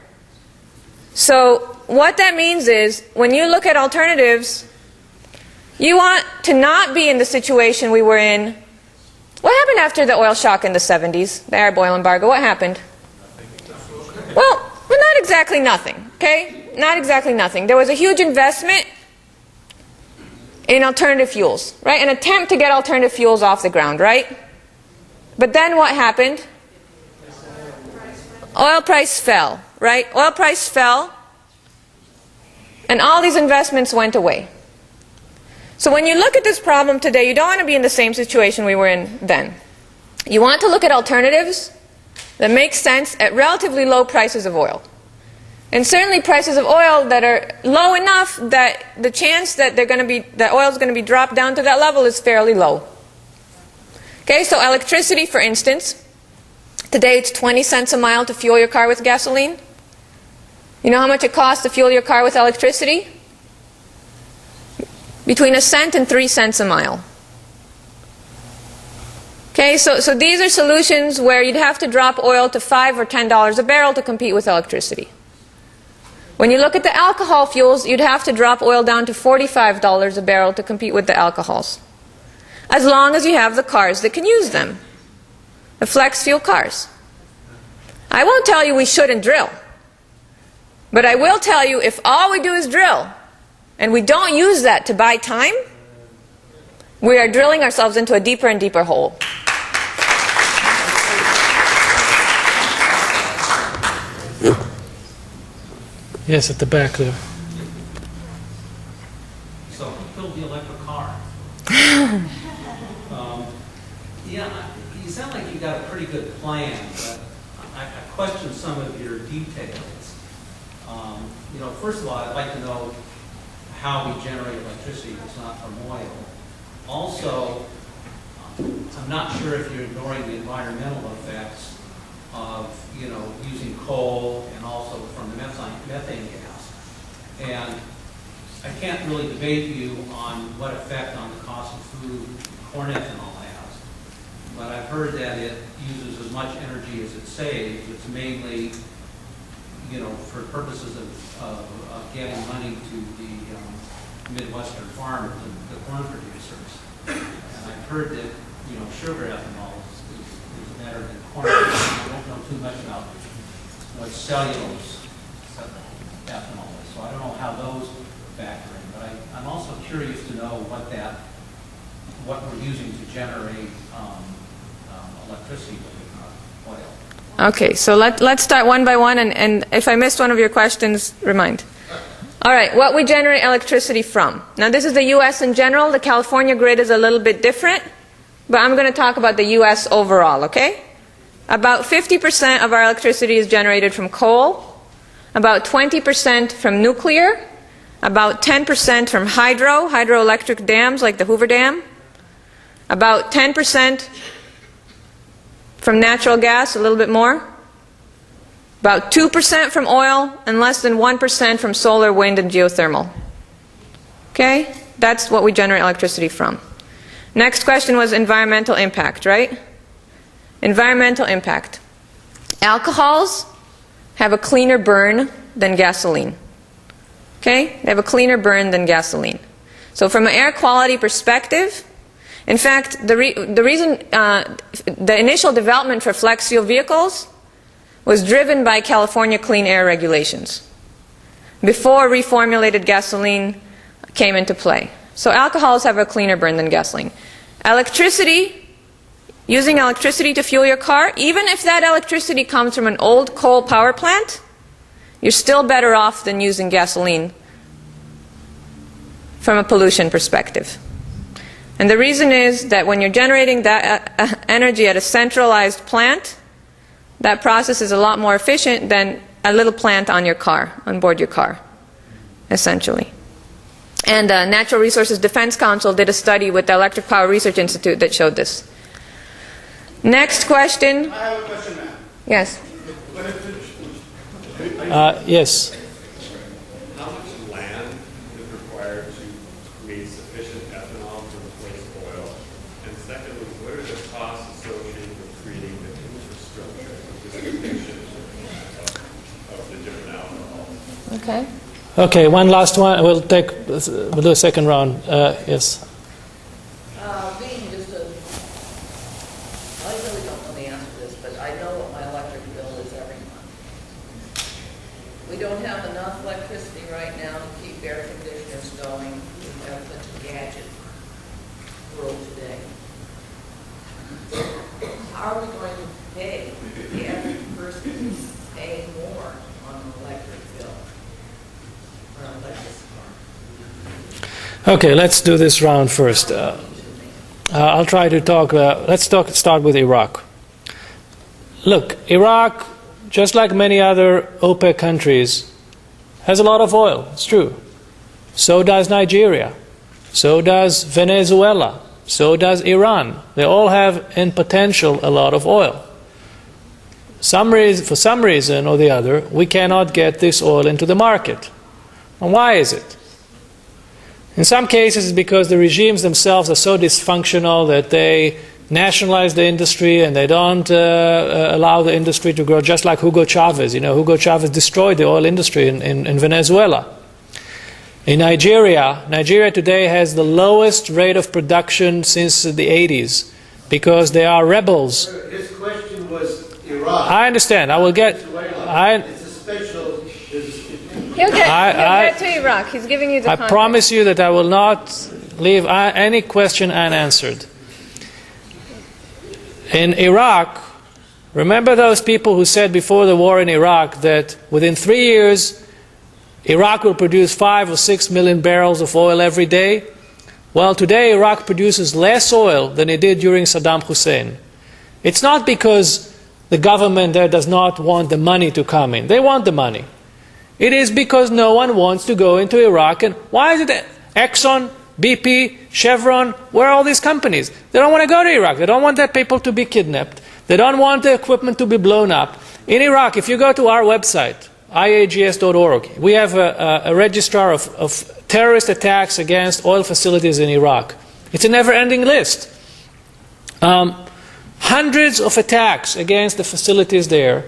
So what that means is, when you look at alternatives, you want to not be in the situation we were in. What happened after the oil shock in the 70s, the Arab oil embargo? What happened? Well, not exactly nothing, okay? Not exactly nothing. There was a huge investment in alternative fuels, right? An attempt to get alternative fuels off the ground, right? But then what happened? Oil price fell, right? Oil price fell, and all these investments went away. So when you look at this problem today, you don't want to be in the same situation we were in then. You want to look at alternatives that make sense at relatively low prices of oil. And certainly prices of oil that are low enough that the chance that oil is going to be dropped down to that level is fairly low. Okay, so electricity, for instance, today it's 20 cents a mile to fuel your car with gasoline. You know how much it costs to fuel your car with electricity? Between 1 cent and 3 cents a mile. Okay, so these are solutions where you'd have to drop oil to $5 or $10 a barrel to compete with electricity. When you look at the alcohol fuels, you'd have to drop oil down to $45 a barrel to compete with the alcohols. As long as you have the cars that can use them. The flex fuel cars. I won't tell you we shouldn't drill. But I will tell you, if all we do is drill, and we don't use that to buy time, we are drilling ourselves into a deeper and deeper hole. Yes, at the back there. So who killed the electric car? Yeah, you sound like you've got a pretty good plan, but I question some of your details. First of all, I'd like to know how we generate electricity if it's not from oil. Also, I'm not sure if you're ignoring the environmental effects of, using coal and also from the methane gas. And I can't really debate you on what effect on the cost of food corn ethanol has. But I've heard that it uses as much energy as it saves. It's mainly, for purposes of getting money to the Midwestern farmers and the corn producers. And I've heard that, sugar ethanol is better than corn ethanol. I don't know too much about what cellulose ethanol is, so I don't know how those factor in. But I'm also curious to know what we're using to generate electricity with oil. Okay, so let's start one by one, and if I missed one of your questions, remind. All right, what we generate electricity from. Now this is the U.S. in general. The California grid is a little bit different, but I'm going to talk about the U.S. overall, okay? About 50% of our electricity is generated from coal, about 20% from nuclear, about 10% from hydroelectric dams like the Hoover Dam, about 10% from natural gas, a little bit more. About 2% from oil, and less than 1% from solar, wind, and geothermal. Okay? That's what we generate electricity from. Next question was environmental impact, right? Environmental impact. Alcohols have a cleaner burn than gasoline. Okay? They have a cleaner burn than gasoline. So from an air quality perspective, in fact, the reason the initial development for flex fuel vehicles was driven by California clean air regulations before reformulated gasoline came into play. So alcohols have a cleaner burn than gasoline. Electricity, using electricity to fuel your car, even if that electricity comes from an old coal power plant, you're still better off than using gasoline from a pollution perspective. And the reason is that when you're generating that energy at a centralized plant, that process is a lot more efficient than a little plant on your car, on board your car, essentially. And Natural Resources Defense Council did a study with the Electric Power Research Institute that showed this. Next question. I have a question, ma'am. Yes. Yes. How much land is required to create sufficient ethanol to replace oil? And secondly, what are the costs associated with creating the infrastructure of distribution of the different alcohols? Okay. Okay, one last one. We'll do a second round. Yes. Being just a, I really don't know the answer to this, but I know what my electric bill is every month. We don't have enough electricity right now to keep air conditioners going. We have such a gadget world today. How are we going to pay the average person paying more on an electric bill? Okay, let's do this round first. I'll try to talk. Start with Iraq. Look, Iraq, just like many other OPEC countries, has a lot of oil. It's true. So does Nigeria. So does Venezuela. So does Iran. They all have, in potential, a lot of oil. For some reason or the other, we cannot get this oil into the market. And why is it? In some cases, it's because the regimes themselves are so dysfunctional that they nationalize the industry and they don't allow the industry to grow, just like Hugo Chavez. You know, Hugo Chavez destroyed the oil industry in Venezuela. In Nigeria today has the lowest rate of production since the 80s because they are rebels. His question was Iraq. I understand. I will get... It's a special... He'll get to Iraq. He's giving you the context. I promise you that I will not leave any question unanswered. In Iraq, remember those people who said before the war in Iraq that within 3 years Iraq will produce 5 or 6 million barrels of oil every day? Well, today Iraq produces less oil than it did during Saddam Hussein. It's not because the government there does not want the money to come in. They want the money. It is because no one wants to go into Iraq. And why is it Exxon, BP, Chevron, where are all these companies? They don't want to go to Iraq. They don't want their people to be kidnapped. They don't want the equipment to be blown up. In Iraq, if you go to our website, IAGS.org, we have a registrar of terrorist attacks against oil facilities in Iraq. It's a never-ending list. Hundreds of attacks against the facilities there.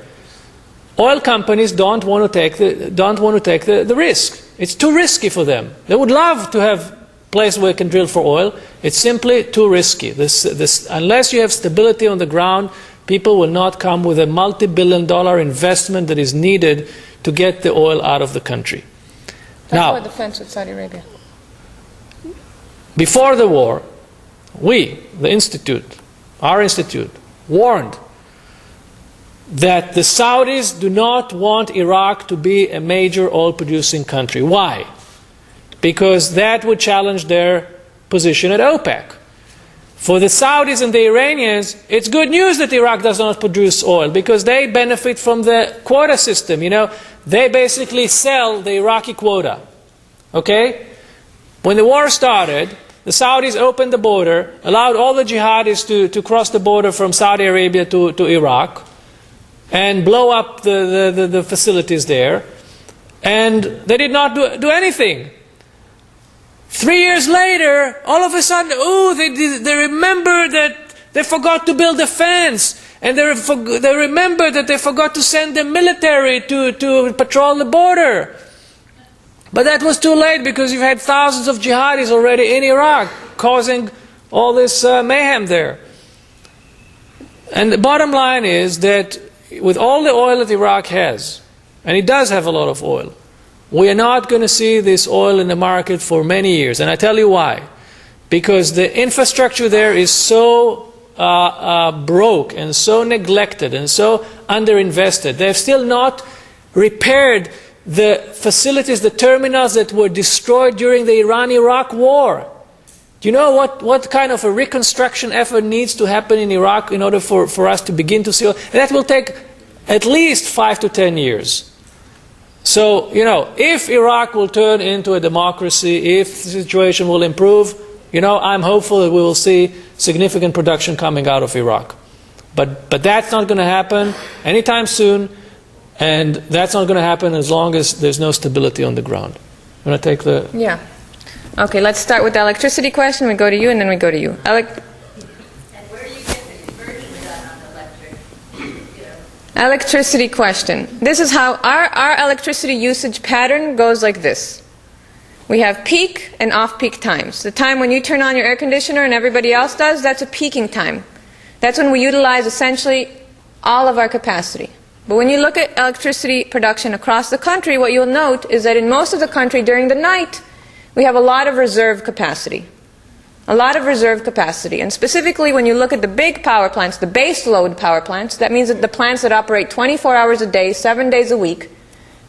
Oil companies don't want to take the risk. It's too risky for them. They would love to have a place where they can drill for oil. It's simply too risky. Unless you have stability on the ground, people will not come with a multi-billion-dollar investment that is needed to get the oil out of the country. That's why the fence with Saudi Arabia. Before the war, we, the institute, our institute, warned that the Saudis do not want Iraq to be a major oil-producing country. Why? Because that would challenge their position at OPEC. For the Saudis and the Iranians, it's good news that Iraq does not produce oil because they benefit from the quota system. You know, they basically sell the Iraqi quota. Okay? When the war started, the Saudis opened the border, allowed all the jihadis to cross the border from Saudi Arabia to Iraq, and blow up the facilities there. And they did not do anything. 3 years later, all of a sudden, they remember that they forgot to build a fence. And they remember that they forgot to send the military to patrol the border. But that was too late, because you've had thousands of jihadis already in Iraq causing all this mayhem there. And the bottom line is that with all the oil that Iraq has, and it does have a lot of oil, we are not going to see this oil in the market for many years. And I tell you why. Because the infrastructure there is so broke and so neglected and so underinvested. They've still not repaired the facilities, the terminals that were destroyed during the Iran-Iraq war. Do you know what kind of a reconstruction effort needs to happen in Iraq in order for us to begin to see? And that will take at least 5 to 10 years. So, if Iraq will turn into a democracy, if the situation will improve, I'm hopeful that we will see significant production coming out of Iraq. But that's not going to happen anytime soon, and that's not going to happen as long as there's no stability on the ground. You want to take the... Yeah. Okay, let's start with the electricity question. We go to you, and then we go to you. And where do you get the conversion done on electric? Electricity question. This is how our electricity usage pattern goes like this. We have peak and off-peak times. The time when you turn on your air conditioner and everybody else does, that's a peaking time. That's when we utilize essentially all of our capacity. But when you look at electricity production across the country, what you'll note is that in most of the country during the night, we have a lot of reserve capacity. A lot of reserve capacity. And specifically when you look at the big power plants, the base load power plants, that means that the plants that operate 24 hours a day, 7 days a week,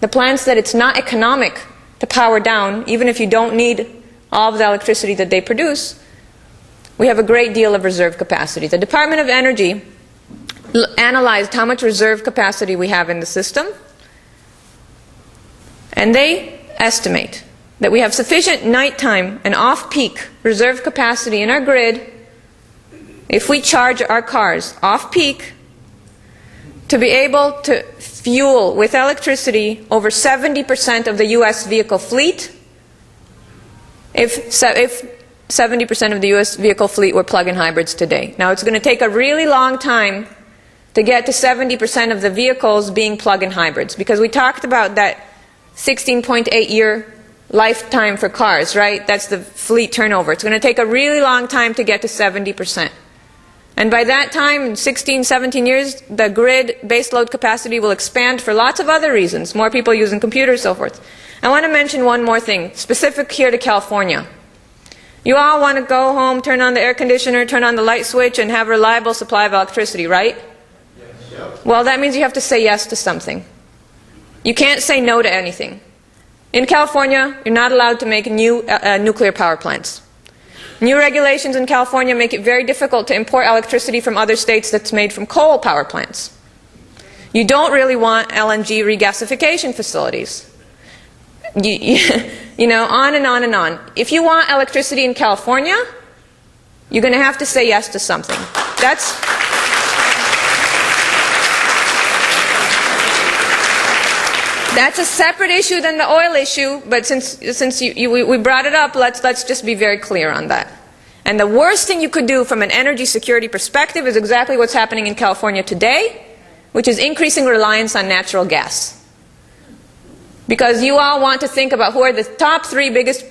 the plants that it's not economic to power down, even if you don't need all of the electricity that they produce, we have a great deal of reserve capacity. The Department of Energy analyzed how much reserve capacity we have in the system, and they estimate that we have sufficient nighttime and off-peak reserve capacity in our grid if we charge our cars off-peak to be able to fuel with electricity over 70% of the U.S. vehicle fleet if 70% of the U.S. vehicle fleet were plug-in hybrids today. Now, it's going to take a really long time to get to 70% of the vehicles being plug-in hybrids, because we talked about that 16.8-year lifetime for cars, right? That's the fleet turnover. It's going to take a really long time to get to 70%. And by that time, in 16, 17 years, the grid baseload capacity will expand for lots of other reasons. More people using computers, so forth. I want to mention one more thing, specific here to California. You all want to go home, turn on the air conditioner, turn on the light switch, and have a reliable supply of electricity, right? Yes. Well, that means you have to say yes to something. You can't say no to anything. In California, you're not allowed to make new nuclear power plants. New regulations in California make it very difficult to import electricity from other states that's made from coal power plants. You don't really want LNG regasification facilities. You know, on and on and on. If you want electricity in California, you're going to have to say yes to something. That's a separate issue than the oil issue, but since we brought it up, let's just be very clear on that. And the worst thing you could do from an energy security perspective is exactly what's happening in California today, which is increasing reliance on natural gas. Because you all want to think about who are the top 3 biggest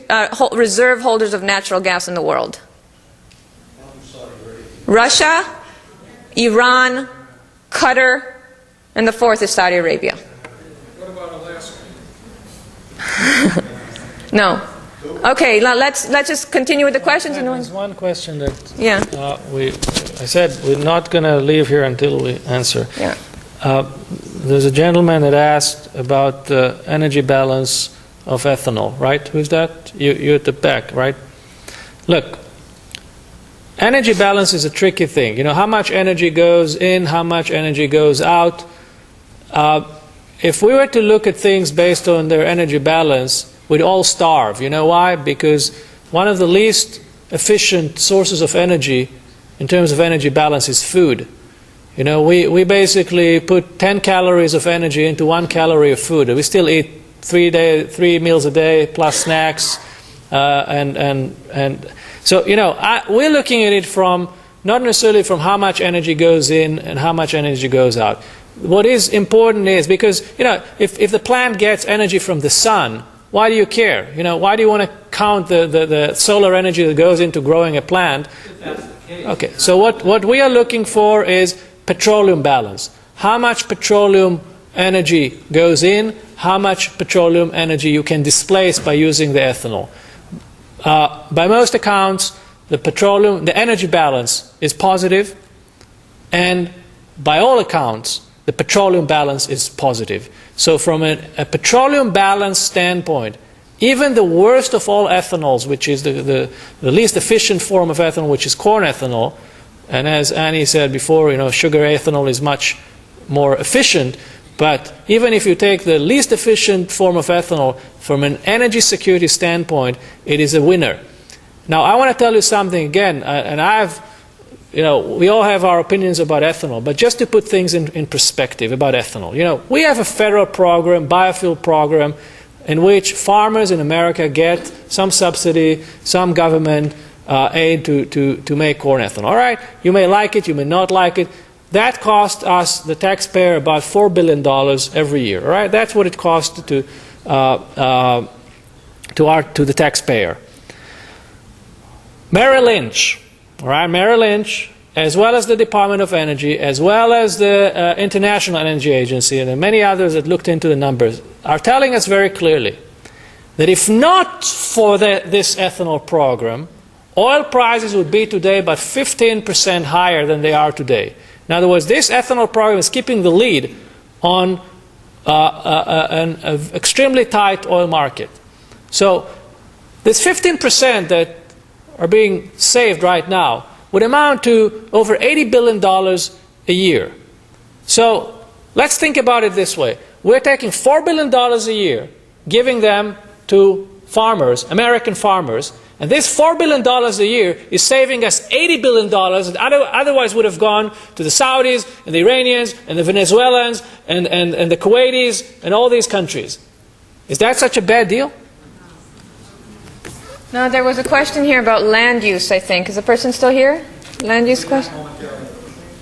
reserve holders of natural gas in the world. Russia, Iran, Qatar, and the 4th is Saudi Arabia. What about Alaska? No. Okay, let's just continue with the questions. There's one question that I I said we're not going to leave here until we answer. Yeah. There's a gentleman that asked about the energy balance of ethanol, right? Who's that? You're at the back, right? Look, energy balance is a tricky thing. You know, how much energy goes in, how much energy goes out. If we were to look at things based on their energy balance, we'd all starve. You know why? Because one of the least efficient sources of energy in terms of energy balance is food. You know, we basically put 10 calories of energy into 1 calorie of food. We still eat 3 meals a day plus snacks, and so, you know, we're looking at it from not necessarily from how much energy goes in and how much energy goes out. What is important is, because, you know, if the plant gets energy from the sun, why do you care? You know, why do you want to count the solar energy that goes into growing a plant? If that's the case. Okay, so what we are looking for is petroleum balance. How much petroleum energy goes in, how much petroleum energy you can displace by using the ethanol. By most accounts, the energy balance is positive, and by all accounts, the petroleum balance is positive. So from a petroleum balance standpoint, even the worst of all ethanols, which is the least efficient form of ethanol, which is corn ethanol, and as Annie said before, you know, sugar ethanol is much more efficient, but even if you take the least efficient form of ethanol, from an energy security standpoint, it is a winner. Now, I want to tell you something again, and you know, we all have our opinions about ethanol, but just to put things in perspective about ethanol. You know, we have a federal program, biofuel program, in which farmers in America get some subsidy, some government aid to make corn ethanol. All right, you may like it, you may not like it. That costs us, the taxpayer, about $4 billion every year. All right, that's what it costs to the taxpayer. Merrill Lynch, all right, Merrill Lynch, as well as the Department of Energy, as well as the International Energy Agency, and many others that looked into the numbers, are telling us very clearly that if not for this ethanol program, oil prices would be today about 15% higher than they are today. In other words, this ethanol program is keeping the lead on an extremely tight oil market. So this 15% that are being saved right now would amount to over $80 billion a year. So let's think about it this way. We're taking $4 billion a year, giving them to farmers, American farmers, and this $4 billion a year is saving us $80 billion that otherwise would have gone to the Saudis and the Iranians and the Venezuelans and the Kuwaitis and all these countries. Is that such a bad deal? No, there was a question here about land use, I think. Is the person still here? Land use question?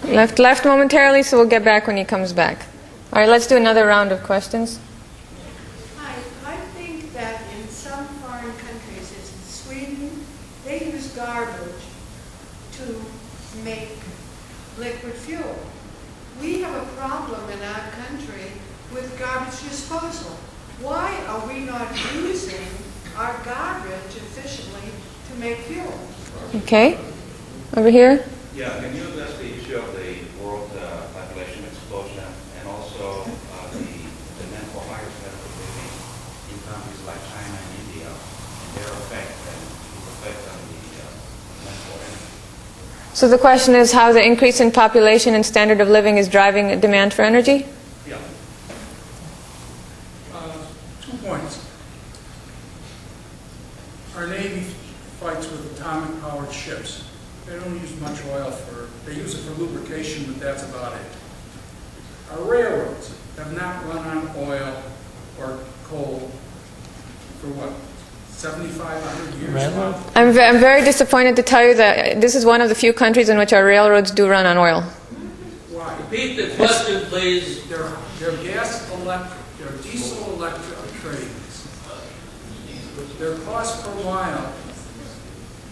Left momentarily, so we'll get back when he comes back. All right, let's do another round of questions. Hi, I think that in some foreign countries, as in Sweden, they use garbage to make liquid fuel. We have a problem in our country with garbage disposal. Why are we not using our garbage efficiently to make fuel? Okay. Over here. Yeah, can you address the issue of the world population explosion and also the demand for higher standard of living in countries like China and India and their effect and its effect on the demand for energy? So the question is how the increase in population and standard of living is driving demand for energy? Yeah. 2 points. Our Navy fights with atomic-powered ships. They don't use much oil they use it for lubrication, but that's about it. Our railroads have not run on oil or coal for what, 7,500 years now? I'm very disappointed to tell you that this is one of the few countries in which our railroads do run on oil. Why? Repeat the question, please. They're diesel electric trains. Their cost per mile,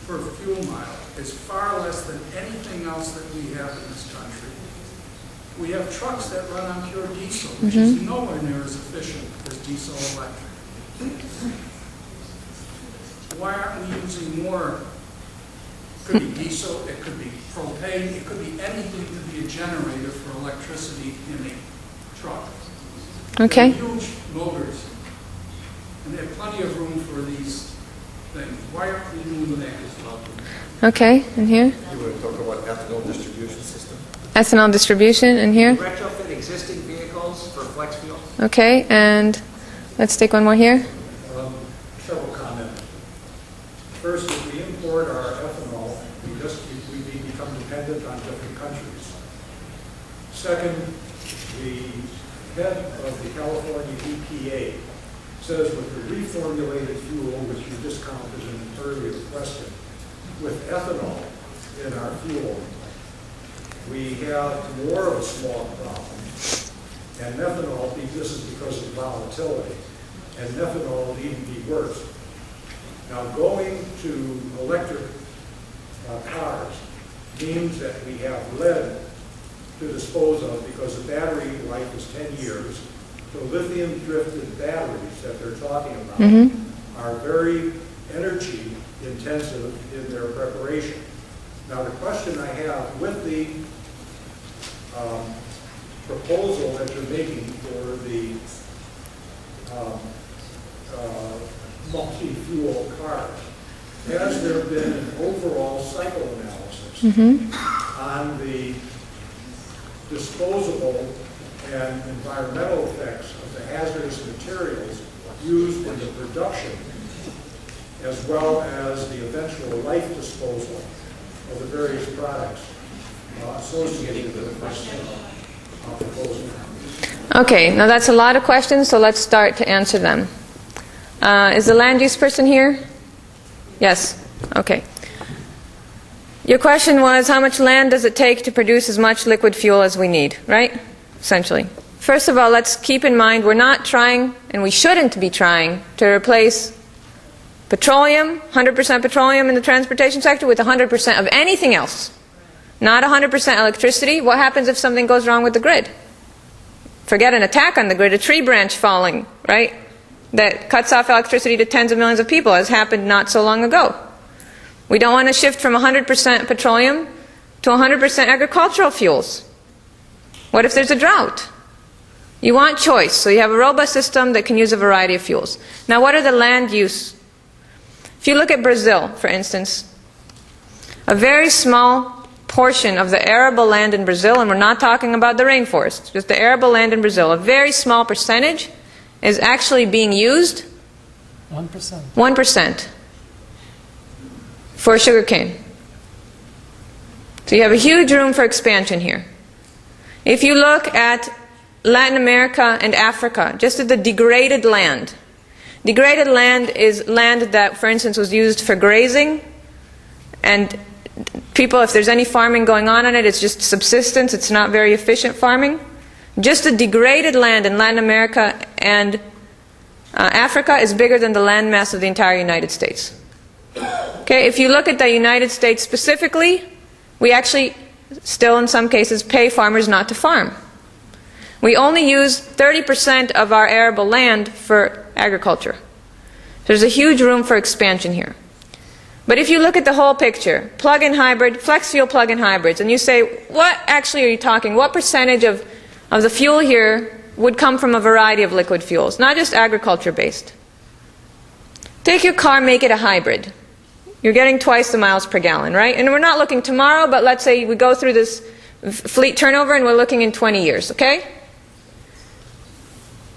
per fuel mile, is far less than anything else that we have in this country. We have trucks that run on pure diesel, which is nowhere near as efficient as diesel electric. Why aren't we using more? It could be diesel, it could be propane, it could be anything to be a generator for electricity in a truck. Okay. They're huge motors, and they have plenty of room for these things. Why aren't we doing that? Okay, and here? You want to talk about ethanol distribution system? Ethanol distribution, and here? Retrofit existing vehicles for flex fuel. Okay, and let's take one more here. Several comments. First, if we import our Second, the head of the California EPA says with the reformulated fuel, which you discounted in an earlier question, with ethanol in our fuel, we have more of a smog problem. And methanol, this is because of volatility, and methanol will even be worse. Now, going to electric cars means that we have lead to dispose of because the battery life is 10 years. The lithium-drifted batteries that they're talking about are very energy intensive in their preparation. Now, the question I have with the proposal that you're making for the multi-fuel cars, has there been an overall cycle analysis on the disposable and environmental effects of the hazardous materials used in the production, as well as the eventual life disposal of the various products associated with this proposal? Okay, now that's a lot of questions, so let's start to answer them. Is the land use person here? Yes? Okay. Your question was, how much land does it take to produce as much liquid fuel as we need, right? Essentially. First of all, let's keep in mind we're not trying, and we shouldn't be trying, to replace petroleum, 100% petroleum in the transportation sector with 100% of anything else. Not 100% electricity. What happens if something goes wrong with the grid? Forget an attack on the grid, a tree branch falling, right? That cuts off electricity to tens of millions of people, as happened not so long ago. We don't want to shift from 100% petroleum to 100% agricultural fuels. What if there's a drought? You want choice, so you have a robust system that can use a variety of fuels. Now, what are the land use? If you look at Brazil, for instance, a very small portion of the arable land in Brazil, and we're not talking about the rainforest, just the arable land in Brazil, a very small percentage is actually being used 1% for sugarcane. So you have a huge room for expansion here. If you look at Latin America and Africa, just at the degraded land. Degraded land is land that, for instance, was used for grazing, and people, if there's any farming going on it, it's just subsistence, it's not very efficient farming. Just the degraded land in Latin America and Africa is bigger than the land mass of the entire United States. Okay, if you look at the United States specifically, we actually still in some cases pay farmers not to farm. We only use 30% of our arable land for agriculture. There's a huge room for expansion here. But if you look at the whole picture, plug-in hybrid, flex fuel plug-in hybrids, and you say, what actually are you talking? What percentage of the fuel here would come from a variety of liquid fuels, not just agriculture-based? Take your car, make it a hybrid. You're getting twice the miles per gallon, right? And we're not looking tomorrow, but let's say we go through this fleet turnover and we're looking in 20 years, okay?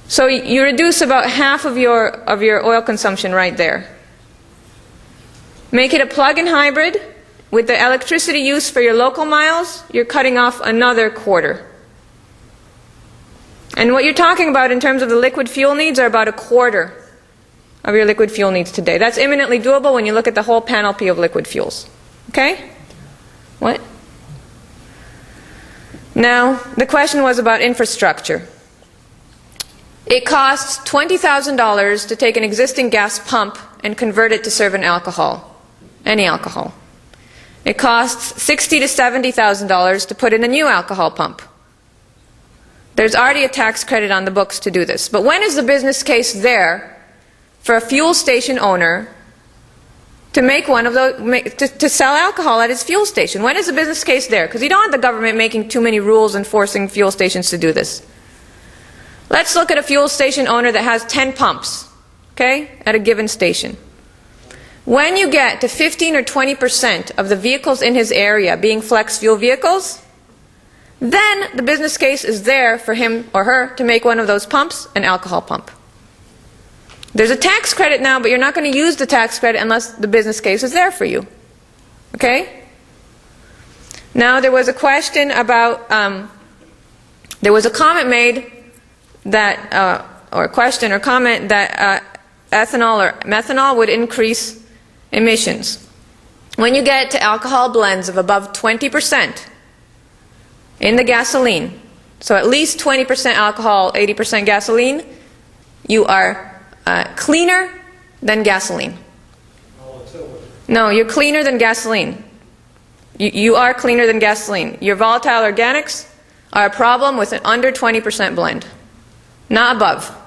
So you reduce about half of your oil consumption right there. Make it a plug-in hybrid. With the electricity use for your local miles, you're cutting off another quarter. And what you're talking about in terms of the liquid fuel needs are about a quarter of your liquid fuel needs today. That's imminently doable when you look at the whole panoply of liquid fuels. Okay? What? Now, the question was about infrastructure. It costs $20,000 to take an existing gas pump and convert it to serve an alcohol, any alcohol. It costs $60,000 to $70,000 to put in a new alcohol pump. There's already a tax credit on the books to do this. But when is the business case there for a fuel station owner to make one of those, to sell alcohol at his fuel station? When is the business case there? Because you don't want the government making too many rules and forcing fuel stations to do this. Let's look at a fuel station owner that has 10 pumps, okay, at a given station. When you get to 15 or 20% of the vehicles in his area being flex fuel vehicles, then the business case is there for him or her to make one of those pumps an alcohol pump. There's a tax credit now, but you're not going to use the tax credit unless the business case is there for you. Okay? Now there was a question about There was a comment made that, or a question or comment that ethanol or methanol would increase emissions. When you get to alcohol blends of above 20% in the gasoline, so at least 20% alcohol, 80% gasoline, you are cleaner than gasoline. No, you're cleaner than gasoline. You are cleaner than gasoline. Your volatile organics are a problem with an under 20% blend, not above.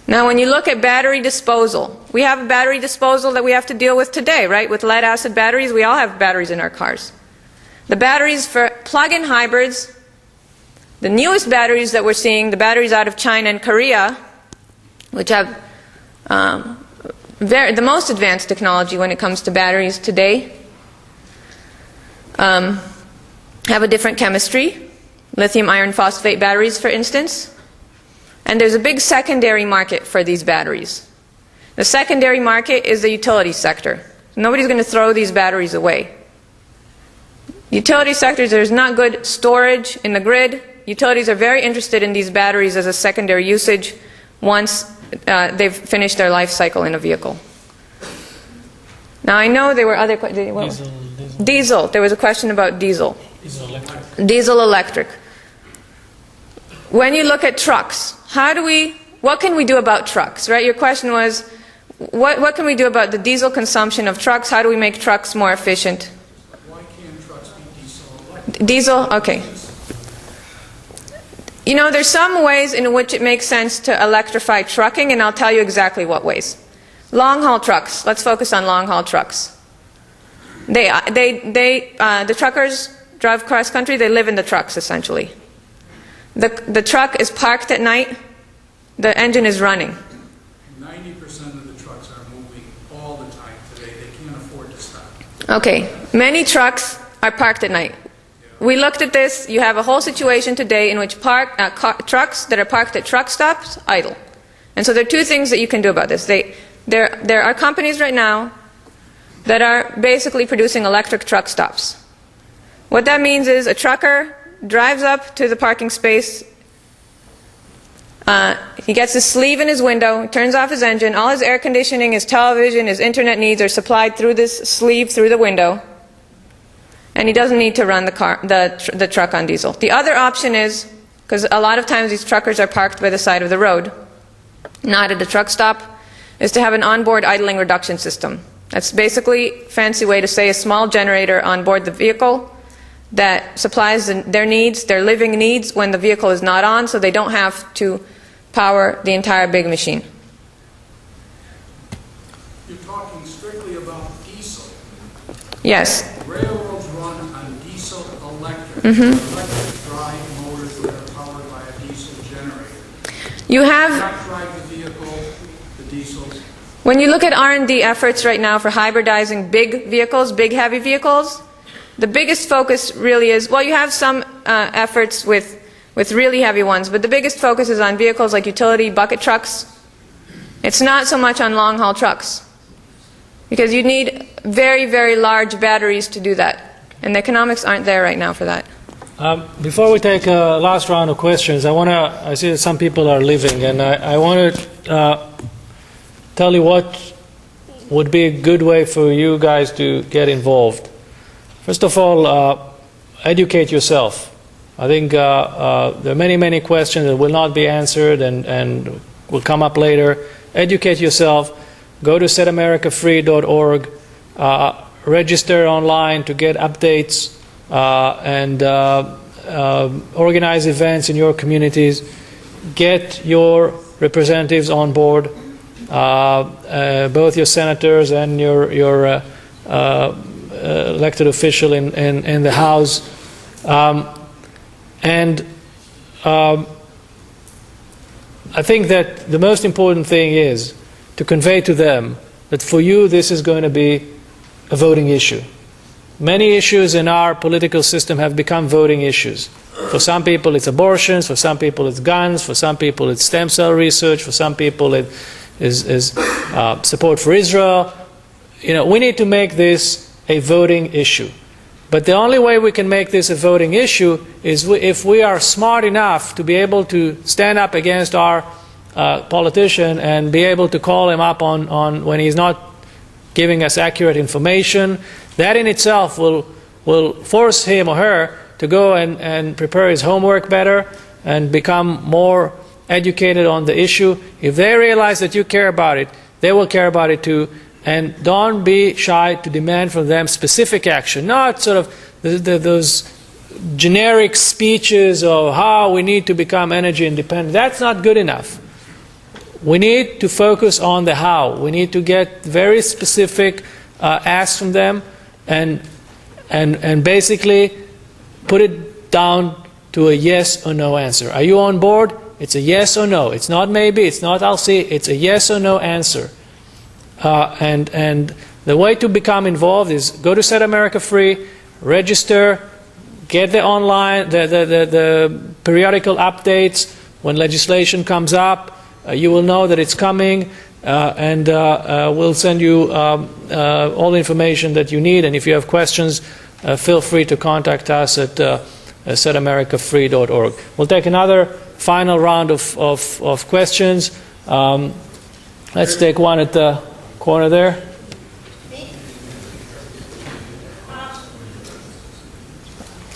Now when you look at battery disposal, we have a battery disposal that we have to deal with today, right? With lead acid batteries, we all have batteries in our cars. The batteries for plug-in hybrids, the newest batteries that we're seeing, the batteries out of China and Korea, which have the most advanced technology when it comes to batteries today, have a different chemistry, lithium iron phosphate batteries for instance, and there's a big secondary market for these batteries. The secondary market is the utility sector. Nobody's going to throw these batteries away. Utility sectors, there's not good storage in the grid. Utilities are very interested in these batteries as a secondary usage once they've finished their life cycle in a vehicle. Now I know there were other questions. Diesel. There was a question about diesel. Diesel electric. Diesel electric. When you look at trucks, what can we do about trucks, right? Your question was, what can we do about the diesel consumption of trucks? How do we make trucks more efficient? Why can't trucks be diesel electric? Diesel? Okay. You know, there's some ways in which it makes sense to electrify trucking, and I'll tell you exactly what ways. Long-haul trucks. Let's focus on long-haul trucks. The truckers drive cross-country. They live in the trucks, essentially. The truck is parked at night. The engine is running. 90% of the trucks are moving all the time today. They can't afford to stop. Okay. Many trucks are parked at night. We looked at this. You have a whole situation today in which trucks that are parked at truck stops idle. And so there are two things that you can do about this. There are companies right now that are basically producing electric truck stops. What that means is a trucker drives up to the parking space. He gets a sleeve in his window, turns off his engine. All his air conditioning, his television, his internet needs are supplied through this sleeve through the window. And he doesn't need to run the truck on diesel. The other option is, because a lot of times these truckers are parked by the side of the road, not at the truck stop, is to have an onboard idling reduction system. That's basically a fancy way to say a small generator on board the vehicle that supplies their needs, their living needs, when the vehicle is not on, so they don't have to power the entire big machine. You're talking strictly about diesel. Yes. Railroads run on diesel electric. Electric drive motors that are powered by a diesel generator. You have... Not drive the vehicle, the diesels. When you look at R&D efforts right now for hybridizing big vehicles, big heavy vehicles, the biggest focus really is, well, you have some efforts with really heavy ones, but the biggest focus is on vehicles like utility bucket trucks. It's not so much on long-haul trucks, because you need very, very large batteries to do that, and the economics aren't there right now for that. Before we take a last round of questions, I see that some people are leaving, and I want to tell you what would be a good way for you guys to get involved. First of all, educate yourself. I think there are many, many questions that will not be answered and will come up later. Educate yourself. Go to setamericafree.org. Register online to get updates and organize events in your communities. Get your representatives on board, both your senators and your elected official in the House. I think that the most important thing is to convey to them that for you this is going to be a voting issue. Many issues in our political system have become voting issues. For some people it's abortions, for some people it's guns, for some people it's stem cell research, for some people it is support for Israel. You know, we need to make this a voting issue. But the only way we can make this a voting issue is if we are smart enough to be able to stand up against our politician and be able to call him up on when he's not giving us accurate information. That in itself will force him or her to go and prepare his homework better and become more educated on the issue. If they realize that you care about it, they will care about it too. And don't be shy to demand from them specific action, not sort of those generic speeches of how we need to become energy independent. That's not good enough. We need to focus on the how. We need to get very specific asks from them and basically put it down to a yes or no answer. Are you on board? It's a yes or no. It's not maybe, it's not I'll see, it's a yes or no answer. And the way to become involved is go to Set America Free, register, get the online, the periodical updates. When legislation comes up, you will know that it's coming, and we'll send you all the information that you need. And if you have questions, feel free to contact us at setamericafree.org. We'll take another final round of questions. Let's take one at the corner there.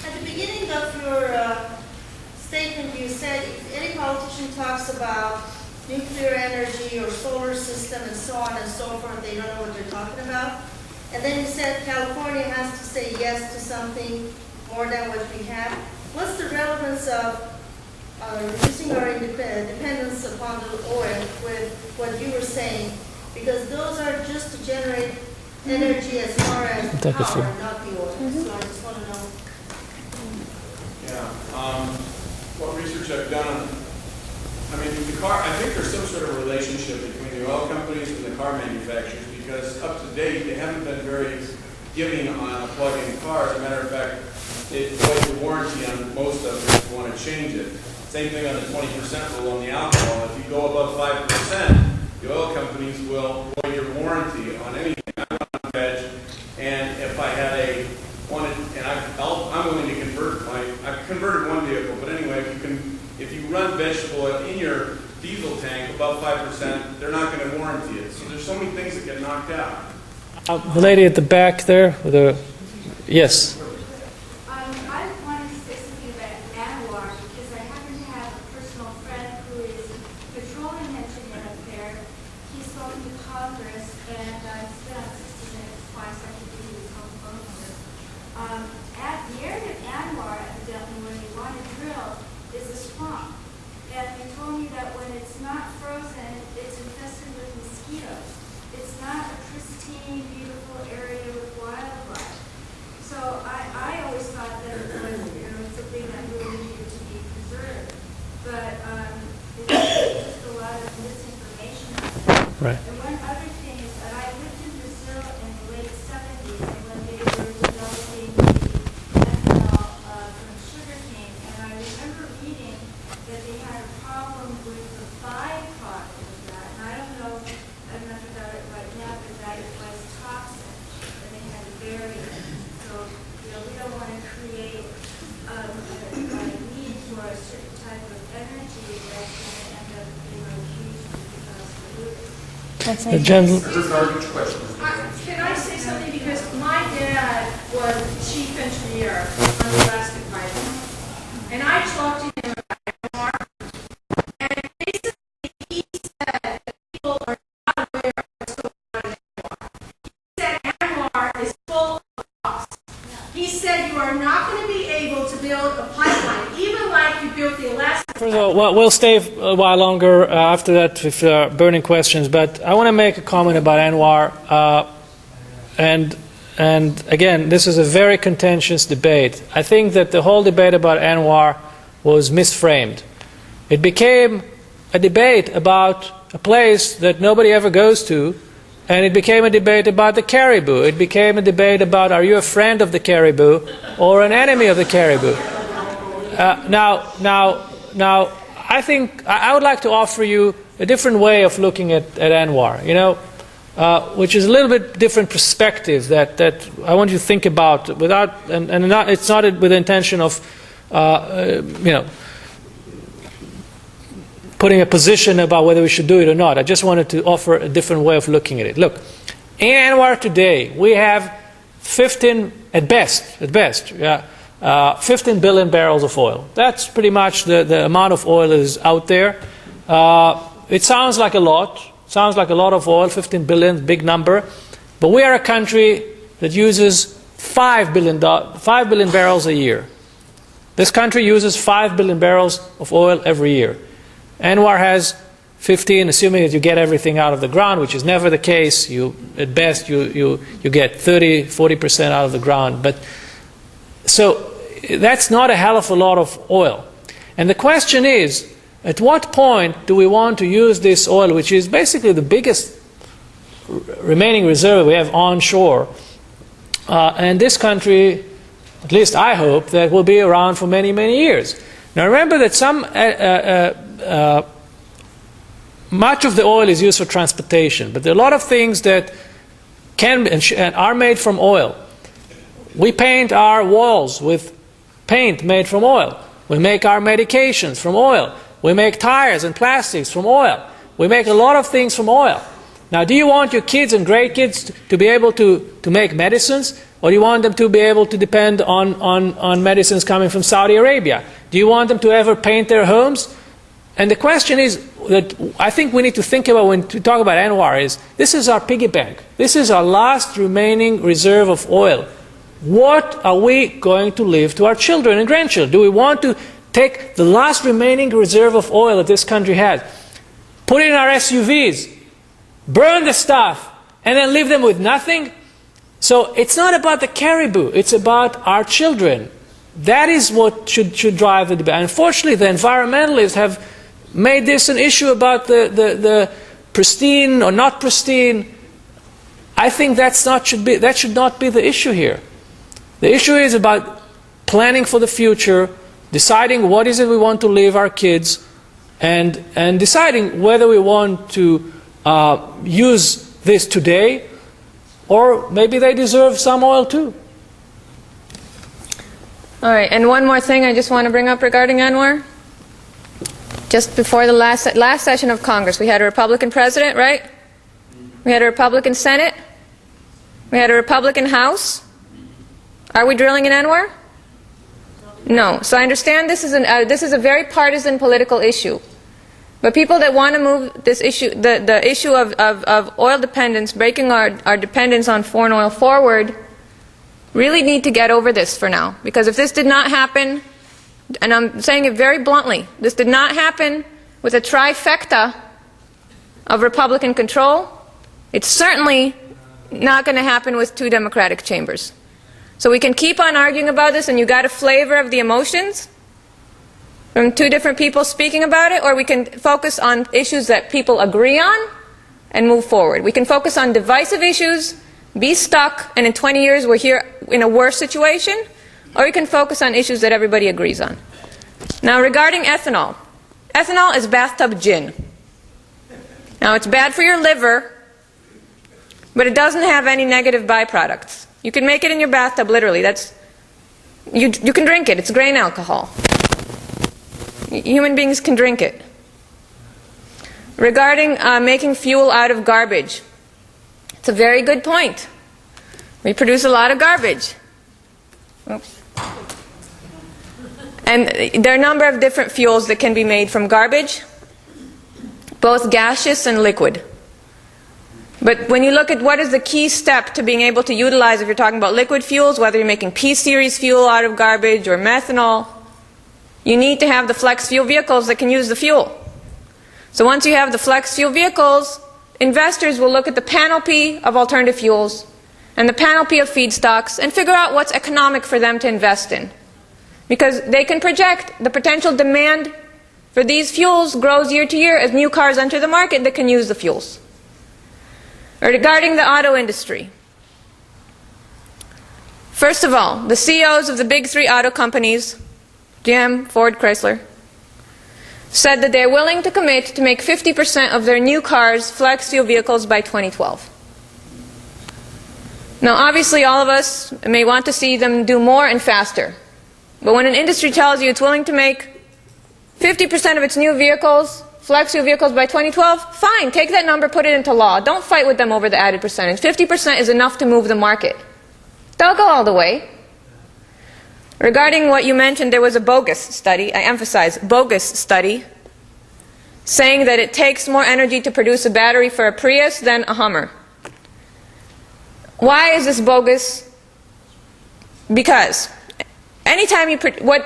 At the beginning of your statement, you said if any politician talks about nuclear energy or solar system and so on and so forth, they don't know what they're talking about. And then you said California has to say yes to something more than what we have. What's the relevance of reducing our dependence upon the oil with what you were saying? Because those are just to generate energy as far as power, not the oil. So I just want to know. Yeah. What research I've done, I mean, the car, I think there's some sort of relationship between the oil companies and the car manufacturers, because up to date, they haven't been very giving on plugging cars. As a matter of fact, it voids the warranty on most of them if you want to change it. Same thing on the 20% rule on the alcohol. If you go above 5%, the oil companies will void your warranty on anything. I'm on veg, and if I had I'm willing to convert I've converted one vehicle, but anyway, if you run vegetable oil in your diesel tank above 5%, they're not going to warranty it. So there's so many things that get knocked out. The lady at the back there with the yes. I wanted to say something about Anwar because I happen to have a personal friend who is a petroleum engineer up there. He's spoken to Congress, and I've spent 60 minutes twice. I could give you his phone number. At the area of Anwar, evidently, where you want to drill, is a swamp. And they told me that when it's not frozen, it's infested with mosquitoes. It's not a pristine, beautiful area with wildlife. So I always thought that it was something that really needed to be preserved. But there's just a lot of misinformation out there. Right. And one other thing is that I lived in Brazil in the late 70s when they were developing the ethanol from sugarcane. And I remember reading that they had a problem with the byproduct of that. And I don't know, I'm not about it right now, but that it was toxic. And they had to bury it. So, we don't want to create a need for a certain type of energy that's going to end up being hugely polluted. The gentleman. Can I say something? Because my dad was chief engineer on the Alaska pipeline. And I talked to him about Anwar. And basically he said that people are not aware of what's going on in Anwar. He said Anwar is full of costs. He said you are not going to be able to build a pipeline, even like you built the Alaska. First of all, we'll stay a while longer after that with burning questions, but I want to make a comment about Anwar. And again, this is a very contentious debate. I think that the whole debate about Anwar was misframed. It became a debate about a place that nobody ever goes to, and it became a debate about the caribou. It became a debate about, are you a friend of the caribou or an enemy of the caribou? Now, I think I would like to offer you a different way of looking at Anwar. which is a little bit different perspective that I want you to think about without, it's not with the intention of, putting a position about whether we should do it or not. I just wanted to offer a different way of looking at it. Look, in Anwar today, we have 15 billion barrels of oil. That's pretty much the amount of oil that is out there. It sounds like a lot. Sounds like a lot of oil, 15 billion, big number. But we are a country that uses 5 billion barrels a year. This country uses 5 billion barrels of oil every year. Anwar has 15, assuming that you get everything out of the ground, which is never the case. At best, you get 30, 40% out of the ground. But so that's not a hell of a lot of oil. And the question is, at what point do we want to use this oil, which is basically the biggest remaining reserve we have onshore, and this country, at least I hope, that will be around for many, many years. Now remember that much of the oil is used for transportation, but there are a lot of things that can and are made from oil. We paint our walls with paint made from oil. We make our medications from oil. We make tires and plastics from oil. We make a lot of things from oil. Now, do you want your kids and great kids to be able to make medicines, or do you want them to be able to depend on medicines coming from Saudi Arabia? Do you want them to ever paint their homes? And the question is that I think we need to think about when we talk about Anwar is, this is our piggy bank. This is our last remaining reserve of oil. What are we going to leave to our children and grandchildren? Do we want to take the last remaining reserve of oil that this country has, put it in our SUVs, burn the stuff, and then leave them with nothing? So it's not about the caribou, it's about our children. That is what should drive the debate. Unfortunately, the environmentalists have made this an issue about the pristine or not pristine. I think that should not be the issue here. The issue is about planning for the future, deciding what is it we want to leave our kids, and deciding whether we want to use this today, or maybe they deserve some oil too. All right, and one more thing I just want to bring up regarding Anwar. Just before the last session of Congress, we had a Republican president, right? We had a Republican Senate. We had a Republican House. Are we drilling in Anwar? No. So I understand this is a very partisan political issue. But people that want to move this issue, the issue of oil dependence, breaking our dependence on foreign oil forward, really need to get over this for now. Because if this did not happen, and I'm saying it very bluntly, this did not happen with a trifecta of Republican control, it's certainly not going to happen with 2 Democratic chambers. So we can keep on arguing about this, and you got a flavor of the emotions from 2 different people speaking about it, or we can focus on issues that people agree on and move forward. We can focus on divisive issues, be stuck, and in 20 years we're here in a worse situation, or we can focus on issues that everybody agrees on. Now, regarding ethanol. Ethanol is bathtub gin. Now, it's bad for your liver, but it doesn't have any negative byproducts. You can make it in your bathtub, literally. You can drink it. It's grain alcohol. Human beings can drink it. Regarding making fuel out of garbage, it's a very good point. We produce a lot of garbage. Oops. And there are a number of different fuels that can be made from garbage, both gaseous and liquid. But when you look at what is the key step to being able to utilize, if you're talking about liquid fuels, whether you're making P-series fuel out of garbage or methanol, you need to have the flex fuel vehicles that can use the fuel. So once you have the flex fuel vehicles, investors will look at the panoply of alternative fuels and the panoply of feedstocks and figure out what's economic for them to invest in. Because they can project the potential demand for these fuels grows year to year as new cars enter the market that can use the fuels. Regarding the auto industry, first of all, the CEOs of the big 3 auto companies, GM, Ford, Chrysler, said that they're willing to commit to make 50% of their new cars flex fuel vehicles by 2012. Now, obviously, all of us may want to see them do more and faster. But when an industry tells you it's willing to make 50% of its new vehicles, flex fuel vehicles by 2012, fine, take that number, put it into law. Don't fight with them over the added percentage. 50% is enough to move the market. They'll go all the way. Regarding what you mentioned, there was a bogus study, I emphasize, bogus study, saying that it takes more energy to produce a battery for a Prius than a Hummer. Why is this bogus? Because anytime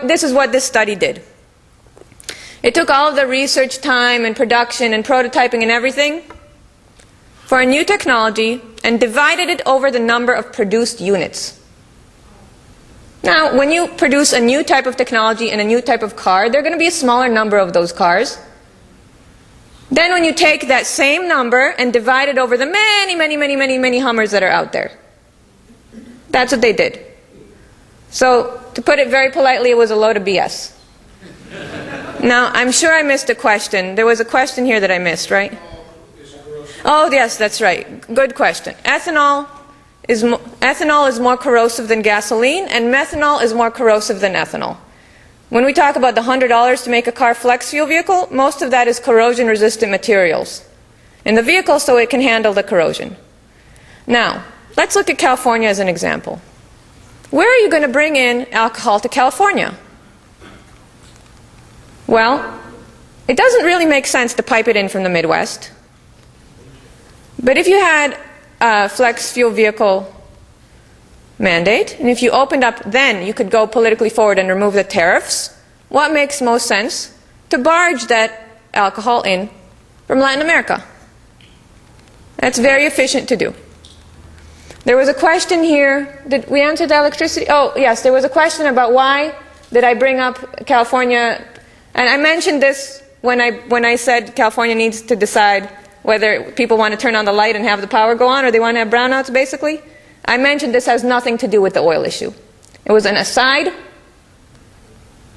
this is what this study did. It took all of the research time and production and prototyping and everything for a new technology and divided it over the number of produced units. Now, when you produce a new type of technology and a new type of car, there are going to be a smaller number of those cars. Then when you take that same number and divide it over the many Hummers that are out there. That's what they did. So, to put it very politely, it was a load of BS. Now, I'm sure I missed a question. There was a question here that I missed, right? Oh, yes, that's right. Good question. Ethanol is more corrosive than gasoline, and methanol is more corrosive than ethanol. When we talk about the $100 to make a car flex fuel vehicle, most of that is corrosion-resistant materials in the vehicle so it can handle the corrosion. Now, let's look at California as an example. Where are you going to bring in alcohol to California? Well, it doesn't really make sense to pipe it in from the Midwest. But if you had a flex fuel vehicle mandate, and if you opened up, then you could go politically forward and remove the tariffs, what makes most sense? To barge that alcohol in from Latin America. That's very efficient to do. There was a question here. Did we answer the electricity? Oh, yes, there was a question about why did I bring up California. And I mentioned this when I said California needs to decide whether people want to turn on the light and have the power go on or they want to have brownouts, basically. I mentioned this has nothing to do with the oil issue. It was an aside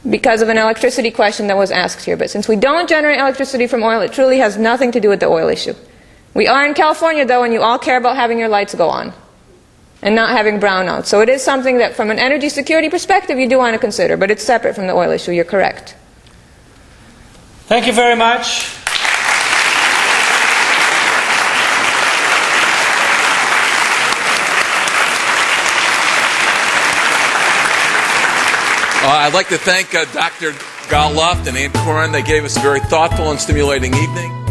because of an electricity question that was asked here. But since we don't generate electricity from oil, it truly has nothing to do with the oil issue. We are in California, though, and you all care about having your lights go on and not having brownouts. So it is something that, from an energy security perspective, you do want to consider. But it's separate from the oil issue. You're correct. Thank you very much. I'd like to thank Dr. Luft and Aunt Korin. They gave us a very thoughtful and stimulating evening.